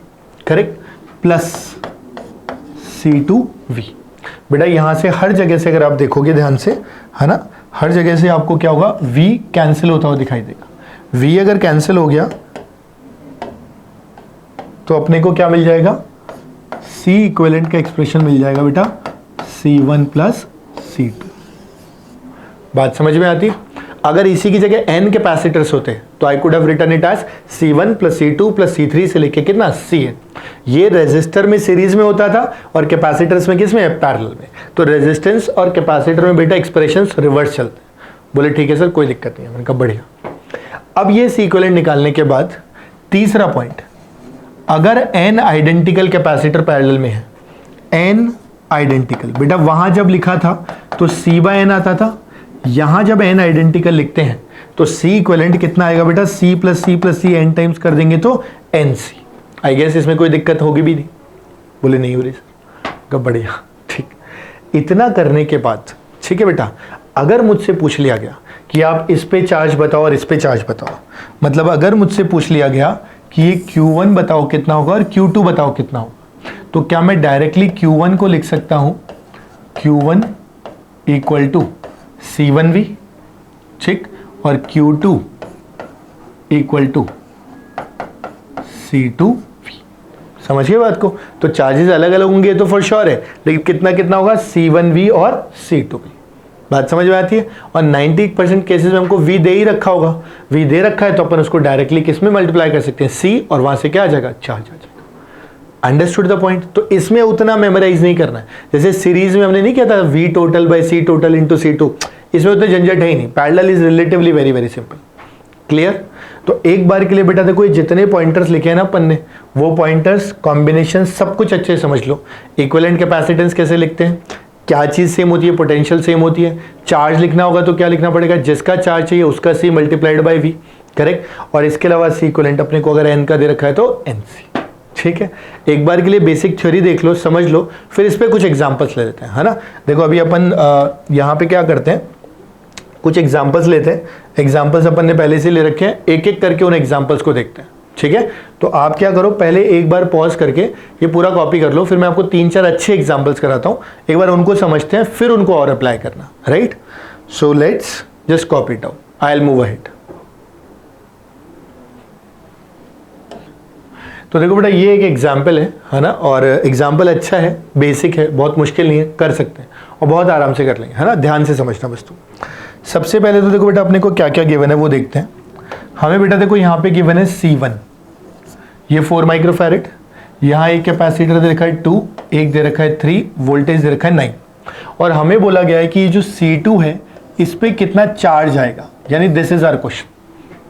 correct, plus C2V। बेटा यहां से हर जगह से अगर आप देखोगे ध्यान से, है ना, हर जगह से आपको क्या होगा, V कैंसिल होता हुआ दिखाई देगा। V अगर कैंसिल हो गया तो अपने को क्या मिल जाएगा, C इक्विवेलेंट का एक्सप्रेशन मिल जाएगा बेटा C1 प्लस C2। बात समझ में आती है। अगर इसी की जगह n कैपेसिटर्स होते तो I could have written it as C1 plus C2 plus C3 से लेके कितना Cn। ये रेजिस्टर में सीरीज में होता था और कैपेसिटर्स में किस में, पैरेलल में। तो रेजिस्टेंस और कैपेसिटर में बेटा एक्सप्रेशंस रिवर्स चलते हैं। बोले ठीक है सर कोई दिक्कत नहीं है, मैंने कहा बढ़िया। अब ये C इक्विवेलेंट निकालने के बाद तीसरा पॉइंट, अगर n आइडेंटिकल कैपेसिटर पैरेलल में है, n आइडेंटिकल, बेटा वहां जब लिखा था तो C/n आता था, यहां जब n आइडेंटिकल लिखते हैं तो C इक्विवेलेंट कितना आएगा बेटा, C plus C n times कर देंगे तो NC। आई गेस इसमें कोई दिक्कत होगी भी नहीं। बोले नहीं हो रही सर, कब बढ़िया, ठीक। इतना करने के बाद ठीक है बेटा, अगर मुझसे पूछ लिया गया कि आप इस पे चार्ज बताओ और इस पे चार्ज बताओ, मतलब अगर मुझसे पूछ लिया गया कि ये Q1 बताओ कितना होगा और Q2 बताओ कितना होगा, तो क्या मैं डायरेक्टली Q1 को लिख सकता हूं Q1 इक्वल टू C1V, ठीक, और Q2 इक्वल टू C2V। समझ गए बात को। तो चार्जेस अलग अलग होंगे तो फॉर श्योर है, लेकिन कितना कितना होगा, C1V और C2V। बात समझ में आती है। और 90% केसेस में हमको V दे ही रखा होगा, V दे रखा है तो अपन उसको डायरेक्टली किस में मल्टीप्लाई कर सकते हैं, C, और वहां से क्या आ जाएगा, चार्ज आ जाएगा। Understood the point. तो इसमें उतना मेमोराइज नहीं करना है, जैसे सीरीज में हमने नहीं किया था V total by C total into C2, इसमें उतने झंझट है ही नहीं। Parallel is relatively very very simple. Clear? तो एक बार के लिए बेटा देखो ये जितने पॉइंटर्स लिखे हैं ना अपन ने, वो पॉइंटर्स कॉम्बिनेशन सब कुछ अच्छे से समझ लो। इक्विवेलेंट कैपेसिटेंस कैसे लिखते हैं, क्या चीज़ सेम होती है, पोटेंशियल सेम होती है। चार्ज लिखना होगा तो क्या लिखना पड़ेगा, जिसका चार्ज चाहिए उसका C multiplied by V, correct. और इसके अलावा C इक्विवेलेंट अपने को अगर n का दे रखा है तो NC। ठीक है, एक बार के लिए बेसिक थ्योरी देख लो, समझ लो, फिर इस पे कुछ एग्जांपल्स ले लेते हैं, है ना। देखो अभी अपन यहाँ पे क्या करते हैं, कुछ एग्जांपल्स लेते हैं। एग्जांपल्स अपन ने पहले से ले रखे हैं, एक एक करके उन एग्जांपल्स को देखते हैं। ठीक है, तो आप क्या करो, पहले एक बार पॉज करके ये पूरा कॉपी कर लो, फिर मैं आपको 3-4 अच्छे एग्जांपल्स कराता हूँ, एक बार उनको समझते हैं, फिर उनको और अप्लाई करना, right. So let's just copy it down, I will move ahead. तो देखो बेटा ये एक एग्जाम्पल है ना, और एग्जाम्पल अच्छा है, बेसिक है, बहुत मुश्किल नहीं है, कर सकते हैं और बहुत आराम से कर लेंगे, है ना। ध्यान से समझना बस तुम। सबसे पहले तो देखो बेटा अपने को क्या क्या गिवन है वो देखते हैं। हमें बेटा देखो यहाँ पे गिवन है C1, ये 4 माइक्रोफैरेड, यहाँ एक कैपेसिटर दे रखा है 2, एक दे रखा है 3, वोल्टेज दे रखा है 9, और हमें बोला गया है कि ये जो C2 है इस पर कितना चार्ज आएगा, यानी दिस इज आवर क्वेश्चन।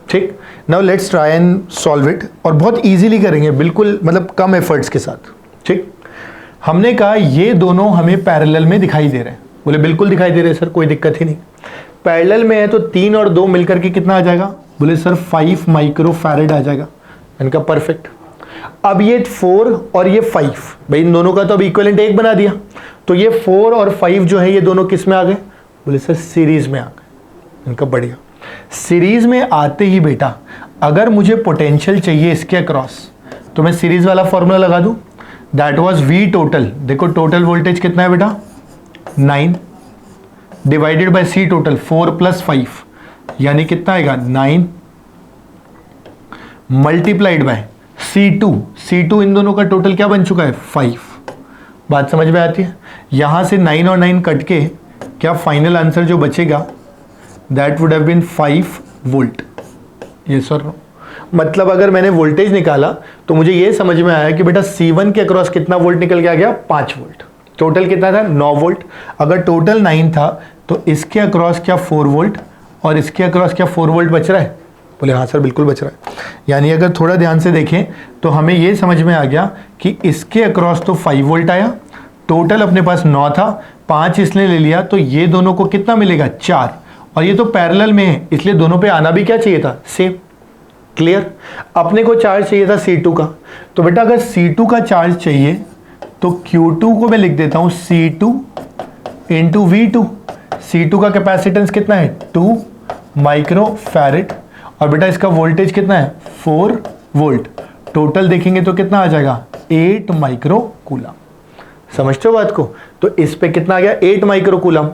ठीक, now let's try and solve it, और बहुत इजीली करेंगे, बिल्कुल मतलब कम एफर्ट्स के साथ। ठीक, हमने कहा ये दोनों हमें पैरेलल में दिखाई दे रहे हैं, बोले बिल्कुल दिखाई दे रहे हैं सर, कोई दिक्कत ही नहीं। पैरेलल में है तो 3 और 2 मिलकर के कितना आ जाएगा, बोले सर 5 माइक्रोफैरेड आ जाएगा। इनका परफेक्ट। अब ये 4 और ये 5, भाई इन दोनों का तो अब इक्विवेलेंट 1 बना दिया, तो ये 4 और 5 जो है ये दोनों किस में आ गए, बोले सर सीरीज में आ गए। इनका बढ़िया। सीरीज में आते ही बेटा अगर मुझे पोटेंशियल चाहिए इसके अक्रॉस, तो मैं सीरीज वाला फॉर्मूला लगा दूं, दैट वाज V टोटल। देखो टोटल वोल्टेज कितना है बेटा 9 डिवाइडेड बाय C टोटल 4 + 5, यानी कितना आएगा 9 मल्टीप्लाइड बाय C2 इन दोनों का टोटल क्या बन चुका है 5। बात समझ में आती है। यहां से 9 और 9 कट के क्या फाइनल आंसर जो बचेगा that would have been 5 volt. ये सर मतलब अगर मैंने वोल्टेज निकाला तो मुझे ये समझ में आया कि बेटा C1 के अक्रॉस कितना वोल्ट निकल के आ गया 5 वोल्ट। टोटल कितना था 9 वोल्ट, अगर टोटल 9 था तो इसके अक्रॉस क्या 4 वोल्ट और इसके अक्रॉस क्या 4 वोल्ट बच रहा है, बोले हाँ सर बिल्कुल बच रहा है। यानी अगर थोड़ा ध्यान से देखें तो हमें ये समझ में आ गया कि इसके अक्रॉस तो 5 वोल्ट आया, टोटल अपने पास 9 था, 5 इसने ले लिया, तो ये दोनों को कितना मिलेगा 4, और ये तो पैरेलल में है इसलिए दोनों पे आना भी क्या चाहिए था सेम। क्लियर। अपने को चार्ज चाहिए था C2 का, तो बेटा अगर C2 का चार्ज चाहिए तो Q2 को मैं लिख देता हूं C2 इंटू V2। C2 का कैपेसिटेंस कितना है 2 माइक्रोफैरेड, और बेटा इसका वोल्टेज कितना है 4 वोल्ट। टोटल देखेंगे तो कितना आ जाएगा 8 माइक्रो कूलम। समझते हो बात को। तो इस पे कितना आ गया 8 माइक्रो कूलम।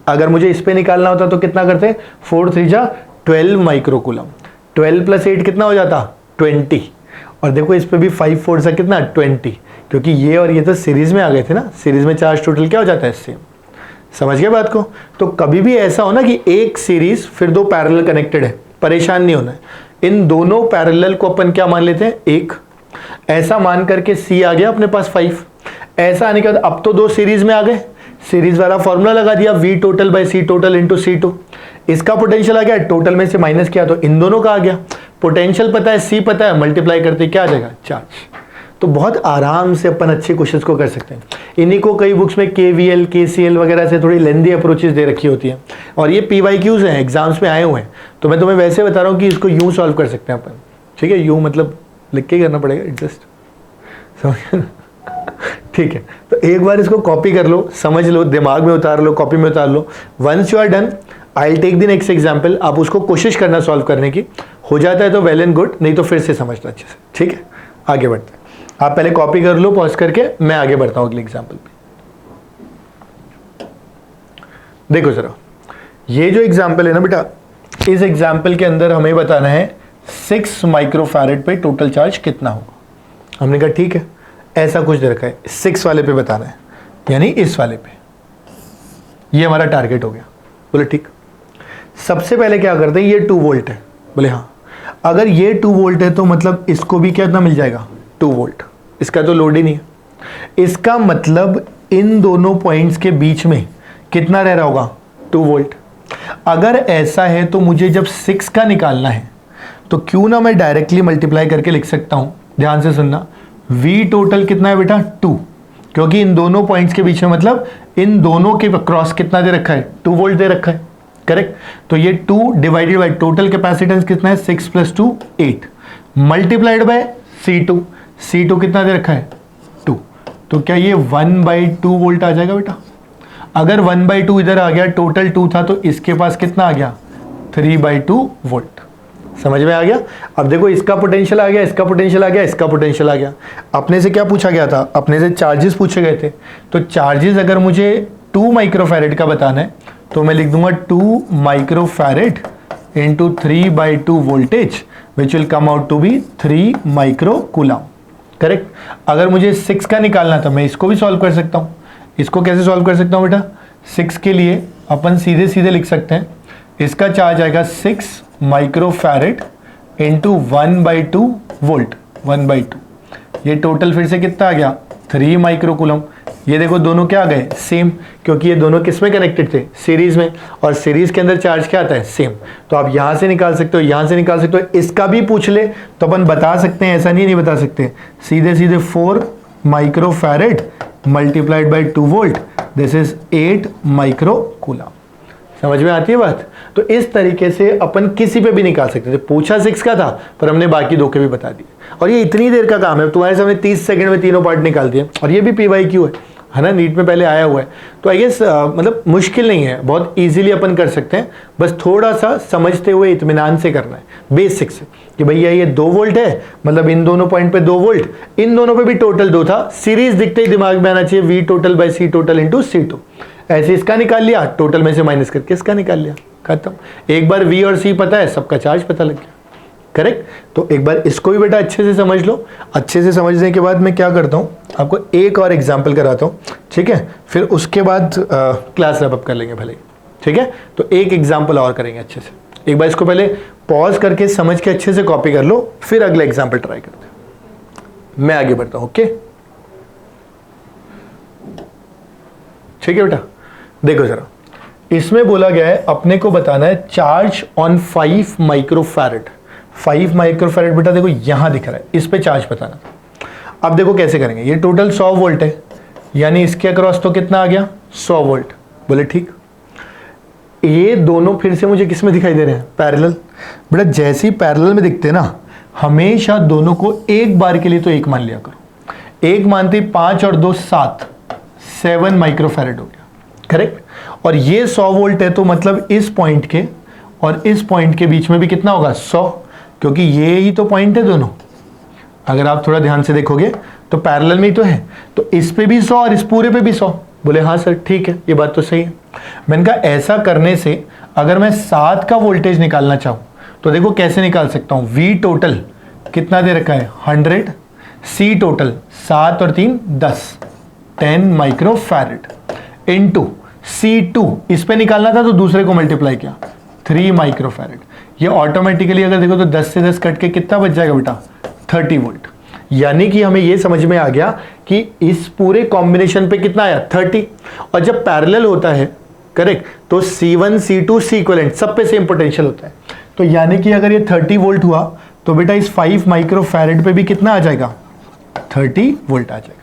अगर मुझे इस पे निकालना होता तो कितना करते 4 3 जा 12 माइक्रो कूलम। 12 + 8 कितना हो जाता 20, और देखो इस पे भी 5 4 से कितना 20, क्योंकि ये और ये तो सीरीज में आ गए थे ना, सीरीज में चार्ज टोटल क्या हो जाता है सेम। समझ गए बात को। तो कभी भी ऐसा हो ना कि एक सीरीज फिर 2 पैरेलल कनेक्टेड है, परेशान नहीं होना है। इन दोनों पैरेलल को अपन क्या मान लेते हैं एक, ऐसा मान करके C आ गया अपने पास 5, ऐसा आने के बाद अब तो 2 सीरीज में आ गए, सीरीज वाला फॉर्मूला लगा दिया V total by C total into C2। इसका पोटेंशियल आ गया, टोटल में से माइनस किया तो इन दोनों का आ गया। पोटेंशियल पता है, C पता है, मल्टीप्लाई करते क्या आ जाएगा चार्ज। तो बहुत आराम से अपन अच्छे क्वेश्चंस को कर सकते हैं। इन्हीं को कई बुक्स में KVL KCL वगैरह से थोड़ी लेंदी अप्रोचेस दे रखी होती हैं, और ये PYQs हैं, एग्जाम्स में आए हुए हैं। तो मैं तुम्हें वैसे बता रहा हूँ कि इसको यूँ सॉल्व कर सकते हैं अपन। ठीक है, यूँ मतलब लिख के करना पड़ेगा एडजस्ट, समझ। ठीक है, तो एक बार इसको कॉपी कर लो, समझ लो, दिमाग में उतार लो, कॉपी में उतार लो। Once you are done I will take the next example. आप उसको कोशिश करना सॉल्व करने की, हो जाता है तो वेल एंड गुड, नहीं तो फिर से समझना अच्छे से। ठीक है, आगे बढ़ते हैं। आप पहले कॉपी कर लो पॉज करके, मैं आगे बढ़ता हूं अगले एग्जाम्पल पे। देखो जरा, ये जो एग्जाम्पल है ना बेटा, इस एग्जाम्पल के अंदर हमें बताना है 6 माइक्रोफैरेड पे टोटल चार्ज कितना होगा। हमने कहा ठीक है, ऐसा कुछ दे रखा है, 6 वाले पे बताना है, यानी इस वाले पे। ये हमारा टारगेट हो गया। बोले ठीक। सबसे पहले क्या करते हैं, ये 2 वोल्ट है। बोले हाँ, अगर ये 2 वोल्ट है तो मतलब इसको भी कितना मिल जाएगा 2 वोल्ट। इसका तो लोड ही नहीं है। इसका मतलब इन दोनों पॉइंट्स के बीच में कितना रह रहा होगा, 2 वोल्ट। अगर ऐसा है तो मुझे जब 6 का निकालना है तो क्यों ना मैं डायरेक्टली मल्टीप्लाई करके लिख सकता हूं, ध्यान से सुनना। V टोटल कितना है बेटा, 2, क्योंकि इन दोनों पॉइंट्स के बीच में मतलब इन दोनों के क्रॉस कितना दे रखा है, 2 वोल्ट दे रखा है, करेक्ट। तो ये 2 डिवाइडेड बाय टोटल कैपेसिटेंस कितना है, 6 + 2 8 मल्टीप्लाइड बाय C2, C2 कितना दे रखा है, 2। तो क्या ये 1/2 वोल्ट आ जाएगा बेटा। अगर 1/2 इधर आ गया, टोटल 2 था, तो इसके पास कितना आ गया, 3/2 वोल्ट। समझ में आ गया। अब देखो इसका पोटेंशियल आ गया, इसका पोटेंशियल आ गया, इसका पोटेंशियल आ गया। अपने से क्या पूछा गया था, अपने से चार्जेस पूछे गए थे। तो चार्जेस अगर मुझे 2 माइक्रोफैरेड का बताना है तो मैं लिख दूंगा 2 microfarad into 3/2 voltage which will come out to be 3 micro coulomb, correct. अगर मुझे 6 का निकालना था मैं इसको भी सॉल्व कर सकता हूँ। इसको कैसे सॉल्व कर सकता हूँ बेटा, 6 के लिए अपन सीधे सीधे लिख सकते हैं, इसका चार्ज आएगा 6 माइक्रोफैरेड इंटू 1/2 वोल्ट, 1/2। ये टोटल फिर से कितना आ गया, 3 माइक्रो कूलम। ये देखो दोनों क्या आ गए, सेम, क्योंकि ये दोनों किस में कनेक्टेड थे, सीरीज में, और सीरीज के अंदर चार्ज क्या आता है, सेम। तो आप यहां से निकाल सकते हो, यहां से निकाल सकते हो। इसका भी पूछ ले तो अपन बता सकते हैं, ऐसा नहीं बता सकते। सीधे सीधे 4 microfarad multiplied by 2 volt, this is 8 micro coulomb. समझ में आती है बात। तो इस तरीके से अपन किसी पे भी निकाल सकते थे। पूछा 6 का था पर हमने बाकी 2 के भी बता दिए, और ये इतनी देर का काम है, तुम्हारे सामने 30 सेकंड में तीनों पार्ट निकाल दिए। और ये भी PYQ है ना, नीट में पहले आया हुआ है। तो आई गेस मतलब मुश्किल नहीं है, बहुत इजीली अपन कर सकते हैं। बस थोड़ा सा समझते हुए इत्मीनान से करना है, बेसिक से, कि भैया ये 2 वोल्ट है, मतलब इन दोनों पॉइंट पे 2 वोल्ट, इन दोनों पे भी टोटल 2 था। सीरीज दिखते ही दिमाग में आना चाहिए V total by C total into C2। ऐसे इसका निकाल लिया, टोटल में से माइनस करके इसका निकाल लिया, खत्म। एक बार V और C पता है, सबका चार्ज पता लग गया, करेक्ट। तो एक बार इसको भी बेटा अच्छे से समझ लो। अच्छे से समझने के बाद मैं क्या करता हूँ, आपको एक और एग्जाम्पल कराता हूँ, ठीक है। फिर उसके बाद क्लास रैप अप कर लेंगे भले, ठीक है। तो एक एग्जाम्पल और करेंगे अच्छे से। एक बार इसको पहले पॉज करके समझ के अच्छे से कॉपी कर लो, फिर अगला एग्जाम्पल ट्राई करते हैं। मैं आगे बढ़ता हूँ, ओके, ठीक है बेटा। देखो जरा, इसमें बोला गया है अपने को बताना है चार्ज ऑन 5 माइक्रोफैरेड। 5 माइक्रोफैरेड बेटा देखो यहां दिख रहा है, इस पे चार्ज बताना। अब देखो कैसे करेंगे, ये टोटल 100 वोल्ट है, यानी इसके अक्रॉस तो कितना आ गया, 100 वोल्ट। बोले ठीक। ये दोनों फिर से मुझे किस में दिखाई दे रहे हैं, पैरेलल। बेटा जैसे ही पैरेलल में दिखते हैं ना, हमेशा दोनों को एक बार के लिए तो एक मान लिया करो। एक मानते 5 और 2 7, 7 माइक्रोफैरेड हो गया, करेक्ट। और ये 100 वोल्ट है, तो मतलब इस पॉइंट के और इस पॉइंट के बीच में भी कितना होगा, 100, क्योंकि ये ही तो पॉइंट है दोनों। अगर आप थोड़ा ध्यान से देखोगे तो पैरेलल में ही तो है, तो इस पे भी 100 और इस पूरे पे भी 100। बोले हाँ सर ठीक है, ये बात तो सही है। मैंने कहा ऐसा करने से अगर मैं 7 का वोल्टेज निकालना चाहूँ तो देखो कैसे निकाल सकता हूँ। V टोटल कितना दे रखा है, 100, C टोटल 7 और 3 10 माइक्रोफैरेड इंटू C2, इस पे निकालना था तो दूसरे को मल्टीप्लाई किया, 3 माइक्रोफैरेड। ये ऑटोमेटिकली अगर देखो तो 10 से 10 कट के कितना बच जाएगा बेटा, 30 वोल्ट। यानी कि हमें ये समझ में आ गया कि इस पूरे कॉम्बिनेशन पे कितना आया, 30। और जब पैरेलल होता है, करेक्ट, तो C1 C2 C इक्विवेलेंट सब पे सेम पोटेंशियल होता है। तो यानी कि अगर ये 30 वोल्ट हुआ तो बेटा इस 5 माइक्रोफैरेड पे भी कितना आ जाएगा, 30 वोल्ट आ जाएगा।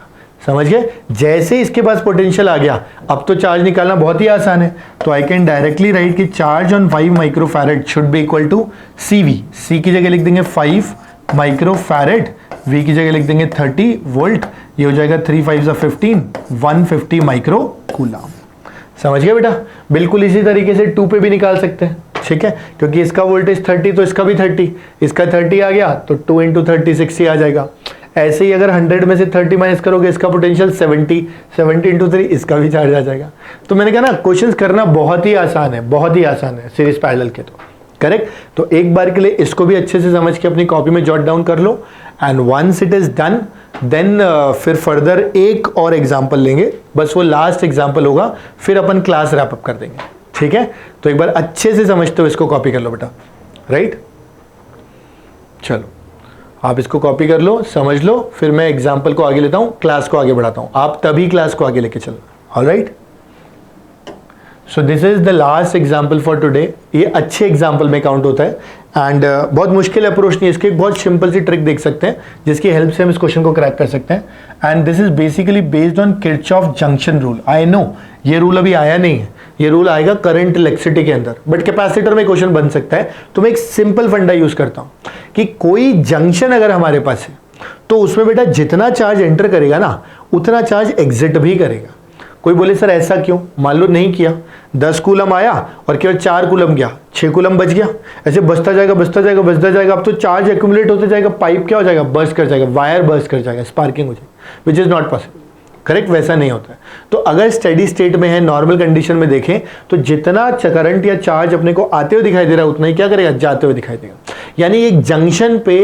समझ गए। जैसे इसके पास पोटेंशियल आ गया, अब तो चार्ज निकालना बहुत ही आसान है। तो आई कैन डायरेक्टली राइट कि charge on 5 microfarad should be equal to CV। C की जगह लिख देंगे 5 माइक्रोफैरेड, V की जगह लिख देंगे 30 वोल्ट। ये हो जाएगा 3 5 15, 150 माइक्रो कूलम। समझ गए बेटा। बिल्कुल इसी तरीके से 2 पे भी निकाल सकते हैं, ठीक है, क्योंकि इसका वोल्टेज 30 तो इसका भी 30, इसका 30 आ गया तो 2 इंटू 30 60 आ जाएगा। ऐसे ही अगर 100 में से 30 माइनस करोगे, इसका पोटेंशियल 70 इंटू 3 इसका भी चार्ज आ जाएगा। तो मैंने कहा ना क्वेश्चंस करना बहुत ही आसान है, बहुत ही आसान है सीरीज पैरेलल के, तो करेक्ट। तो एक बार के लिए इसको भी अच्छे से समझ के अपनी कॉपी में जॉट डाउन कर लो, and once it is done then फिर फर्दर एक और एग्जाम्पल लेंगे, बस वो लास्ट एग्जाम्पल होगा, फिर अपन क्लास रैप अप कर देंगे, ठीक है। तो एक बार अच्छे से समझते हो इसको कॉपी कर लो बेटा, राइट। चलो आप इसको कॉपी कर लो, समझ लो, फिर मैं एग्जाम्पल को आगे लेता हूं, क्लास को आगे बढ़ाता हूं, आप तभी क्लास को आगे लेके चलना। Alright, so this is the last example for today. ये अच्छे एग्जाम्पल में काउंट होता है एंड बहुत मुश्किल अप्रोच नहीं है, इसकी एक बहुत सिंपल सी ट्रिक देख सकते हैं जिसकी हेल्प से हम इस क्वेश्चन को क्रैक कर सकते हैं and this is basically based on Kirchhoff junction rule. I know ये रूल अभी आया नहीं है, ये रूल आएगा करंट इलेक्ट्रिसिटी के अंदर, बट कैपेसिटर में क्वेश्चन बन सकता है। तो मैं एक सिंपल फंडा यूज करता हूं कि कोई जंक्शन अगर हमारे पास है तो उसमें बेटा जितना चार्ज एंटर करेगा ना उतना चार्ज एग्जिट भी करेगा। कोई बोले सर ऐसा क्यों, मान लो नहीं किया, 10 कूलम आया और केवल 4 कूलम गया, 6 कूलम बच गया, ऐसे बचता जाएगा बचता जाएगा बचता जाएगा, अब तो चार्ज एक्यूमुलेट होता जाएगा, पाइप क्या हो जाएगा, बर्स्ट कर जाएगा, वायर बर्स्ट कर जाएगा, स्पार्किंग हो जाएगी, which is not possible. Correct, वैसा नहीं होता है। तो अगर स्टेडी स्टेट में है, नॉर्मल कंडीशन में देखें तो जितना करंट या चार्ज अपने को आते हुए दिखाई दे रहा है उतना ही क्या करेगा, जाते हुए दिखाई देगा। यानी एक जंक्शन पे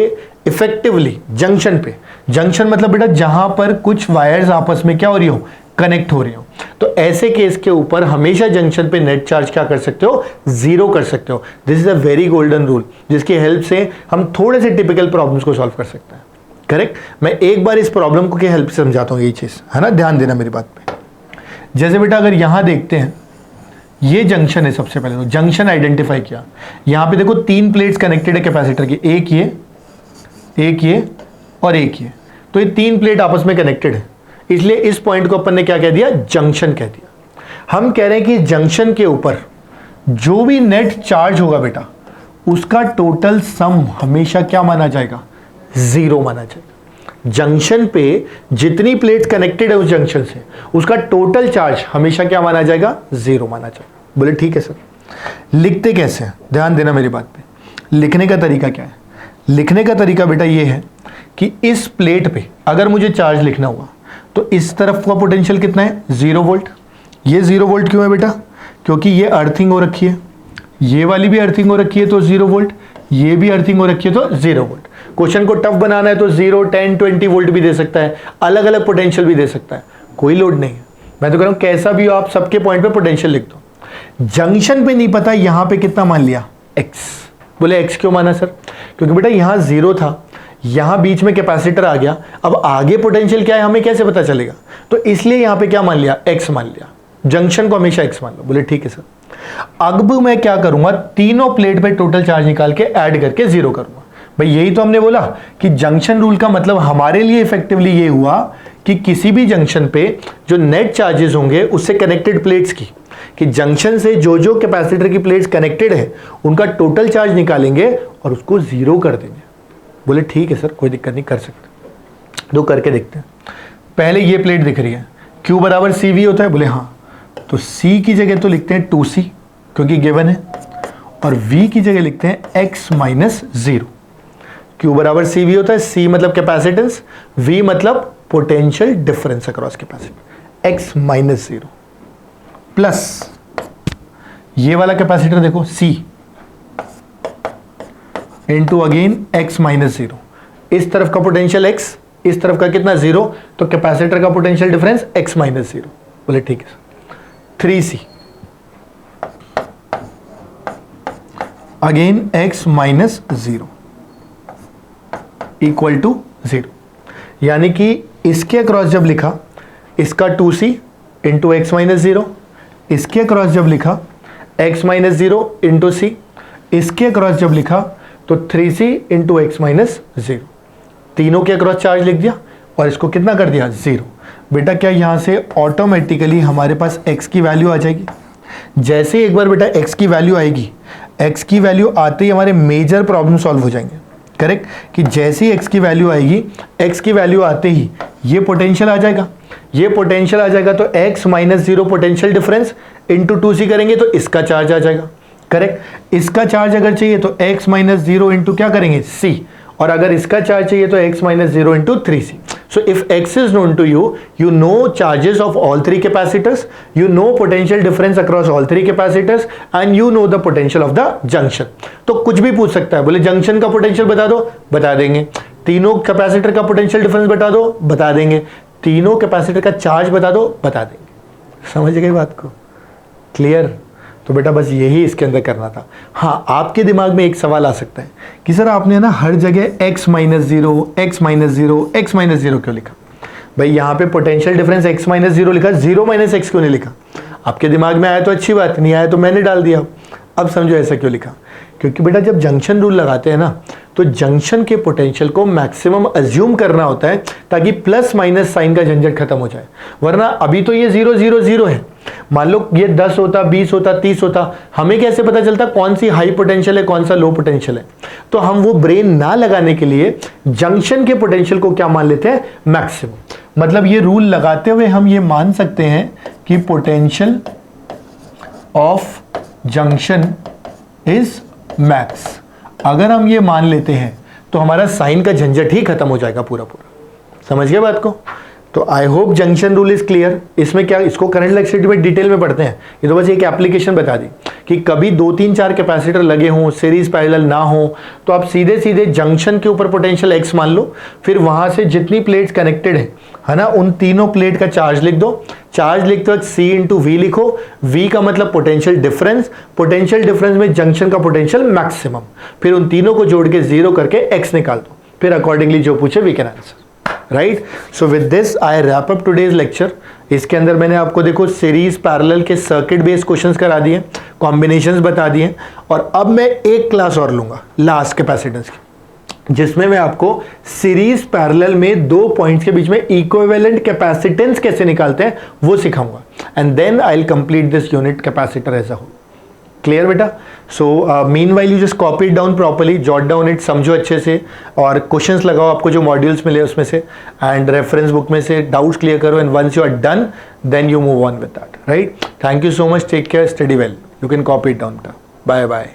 इफेक्टिवली, जंक्शन मतलब बेटा जहां पर कुछ वायर्स आपस में क्या हो रही हो, कनेक्ट हो रही हो, तो ऐसे केस के ऊपर हमेशा जंक्शन पे नेट चार्ज क्या कर सकते हो, जीरो कर सकते हो। This is a very golden rule जिसकी हेल्प से हम थोड़े से टिपिकल प्रॉब्लम्स को सॉल्व कर सकते हैं। करेक्ट, मैं एक बार इस प्रॉब्लम को की हेल्प से समझाता हूँ, ये चीज है ना, ध्यान देना मेरी बात पे। जैसे बेटा अगर यहां देखते हैं, ये जंक्शन है, सबसे पहले तो जंक्शन आइडेंटिफाई किया। यहां पे देखो 3 प्लेट्स कनेक्टेड है कैपेसिटर की, एक ये और एक ये, तो ये 3 प्लेट आपस में कनेक्टेड है, इसलिए इस पॉइंट को अपन ने क्या कह दिया, जंक्शन कह दिया। हम कह रहे हैं कि जंक्शन के ऊपर जो भी नेट चार्ज होगा बेटा उसका टोटल सम हमेशा क्या माना जाएगा, जीरो माना जाएगा। जंक्शन पे जितनी प्लेट्स कनेक्टेड है उस जंक्शन से उसका टोटल चार्ज हमेशा क्या माना जाएगा, जीरो माना जाएगा। बोले ठीक है सर, लिखते कैसे हैं, ध्यान देना मेरी बात पे। लिखने का तरीका क्या है, लिखने का तरीका बेटा ये है कि इस प्लेट पे अगर मुझे चार्ज लिखना हुआ तो इस तरफ का पोटेंशियल कितना है, 0 वोल्ट। ये 0 वोल्ट क्यों है बेटा, क्योंकि ये अर्थिंग हो रखी है, ये वाली भी अर्थिंग हो रखी है तो 0 वोल्ट, ये भी अर्थिंग हो रखी है तो 0 वोल्ट। क्वेश्चन को टफ बनाना है तो 0, 10, 20 वोल्ट भी दे सकता है, अलग अलग पोटेंशियल भी दे सकता है, कोई लोड नहीं है। मैं तो कह रहा हूं कैसा भी हो आप सबके पॉइंट पे पोटेंशियल लिख दो। जंक्शन पे नहीं पता यहां पे कितना मान लिया, x। बोले x क्यों माना सर, क्योंकि बेटा यहां 0 था, यहां बीच में कैपेसिटर आ गया, अब आगे पोटेंशियल क्या है हमें कैसे पता चलेगा, तो इसलिए यहां पे क्या मान लिया, x मान लिया। जंक्शन को हमेशा x मान लो। बोले ठीक है सर, अब मैं क्या करूंगा, तीनों प्लेट पे टोटल चार्ज निकाल के ऐड करके 0 करूंगा। भाई यही तो हमने बोला कि जंक्शन रूल का मतलब हमारे लिए इफेक्टिवली ये हुआ कि किसी भी जंक्शन पे जो नेट चार्जेस होंगे उससे कनेक्टेड प्लेट्स की, कि जंक्शन से जो जो कैपेसिटर की प्लेट्स कनेक्टेड है उनका टोटल चार्ज निकालेंगे और उसको 0 कर देंगे। बोले ठीक है सर, कोई दिक्कत नहीं, कर सकते, तो करके देखते हैं। पहले ये प्लेट दिख रही है, Q बराबर CV होता है, बोले हाँ, तो C की जगह तो लिखते हैं 2C क्योंकि गिवन है, और V की जगह लिखते हैं x माइनस 0। Q बराबर CV होता है, C मतलब कैपेसिटेंस, V मतलब potential difference across capacitor, x minus 0 plus ये वाला कैपेसिटर देखो C into again x minus 0। इस तरफ का पोटेंशियल x, इस तरफ का कितना 0, तो कैपेसिटर का पोटेंशियल डिफरेंस x माइनस 0। बोले ठीक है, 3C again x minus 0 equal to 0। यानी कि इसके अक्रॉस जब लिखा इसका 2C इंटू एक्स माइनस 0, इसके अक्रॉस जब लिखा x माइनस 0 इंटू C, इसके अक्रॉस जब लिखा तो 3C इंटू एक्स माइनस 0। तीनों के अक्रॉस चार्ज लिख दिया और इसको कितना कर दिया, 0। बेटा क्या यहां से ऑटोमेटिकली हमारे पास x की वैल्यू आ जाएगी। जैसे ही एक बार बेटा x की वैल्यू आएगी, x की वैल्यू आते ही हमारे मेजर प्रॉब्लम सॉल्व हो जाएंगे। करेक्ट, कि जैसे ही x की वैल्यू आएगी, x की वैल्यू आते ही ये पोटेंशियल आ जाएगा, ये पोटेंशियल आ जाएगा तो x minus 0 potential difference into 2C करेंगे तो इसका चार्ज आ जाएगा। करेक्ट, इसका चार्ज अगर चाहिए तो x माइनस 0 इंटू क्या करेंगे, C, और अगर इसका चार्ज चाहिए तो x minus 0 into 3C। So if x is known to you, you know charges of all three capacitors, you know potential difference across all three capacitors, and you know the potential of the junction. तो कुछ भी पूछ सकता है, बोले junction का potential बता दो, बता देंगे। तीनों कैपेसिटर का पोटेंशियल डिफरेंस बता दो, बता देंगे। तीनों कैपेसिटर का चार्ज बता दो, बता देंगे। समझ गए बात को, क्लियर। तो बेटा बस यही इसके अंदर करना था। हाँ, आपके दिमाग में एक सवाल आ सकता है कि सर आपने ना हर जगह x minus zero x minus zero x minus zero क्यों लिखा? भाई यहाँ पे potential difference x minus zero लिखा, 0 माइनस x क्यों नहीं लिखा? आपके दिमाग में आया तो अच्छी बात, नहीं आया तो मैंने डाल दिया। अब समझो ऐसा क्यों लिखा? क्योंकि बेटा जब जंक्शन रूल लगाते हैं ना, तो जंक्शन के पोटेंशियल को मैक्सिमम अज्यूम करना होता है ताकि प्लस माइनस साइन का झंझट खत्म हो जाए। वरना अभी तो ये 0 0 0 है, मान लो ये 10 होता, 20 होता, 30 होता, हमें कैसे पता चलता कौन सी हाई पोटेंशियल है, कौन सा लो पोटेंशियल है? तो हम वो ब्रेन ना लगाने के लिए जंक्शन के पोटेंशियल को क्या मान लेते हैं? मैक्सिमम। मतलब ये रूल लगाते हुए हम ये मान सकते हैं कि potential of junction is max. अगर हम ये मान लेते हैं तो हमारा साइन का झंझट ही खत्म हो जाएगा पूरा पूरा। समझ गए बात को? तो I hope junction rule is clear. इसमें क्या, इसको करंट इलेक्ट्रिसिटी में डिटेल में पढ़ते हैं, ये तो बस एक एप्लीकेशन बता दी कि कभी 2 3 4 कैपेसिटर लगे हों, सीरीज पैरेलल ना हो, तो आप सीधे सीधे जंक्शन के ऊपर पोटेंशियल x मान लो, फिर वहां से जितनी प्लेट्स कनेक्टेड है ना, उन तीनों प्लेट का चार्ज लिख दो। चार्ज लिखते वक्त C इंटू वी लिखो, V का मतलब पोटेंशियल डिफरेंस, पोटेंशियल डिफरेंस में जंक्शन का पोटेंशियल मैक्सिमम, फिर उन तीनों को जोड़ के 0 करके x निकाल दो, फिर अकॉर्डिंगली जो पूछे we can answer. Right, so with this I wrap up today's lecture. इसके अंदर मैंने आपको देखो सीरीज पैरेलल के सर्किट बेस्ड क्वेश्चंस करा दिए, कॉम्बिनेशंस बता दिए, और अब मैं एक क्लास और लूंगा लास्ट कैपेसिटेंस की, जिसमें मैं आपको सीरीज पैरेलल में 2 पॉइंट्स के बीच में इक्विवेलेंट कैपेसिटेंस कैसे निकालते हैं वो सिखाऊंगा, and then I will complete this unit capacitor as a whole. Clear बेटा? So meanwhile you just copy it down properly, jot down it, समझो अच्छे से, और क्वेश्चंस लगाओ आपको जो मॉड्यूल्स मिले उसमें से, एंड रेफरेंस बुक में से डाउट्स क्लियर करो, and once you are done then you move on with that. Right, thank you so much, take care, study well, you can copy it down बेटा, bye bye.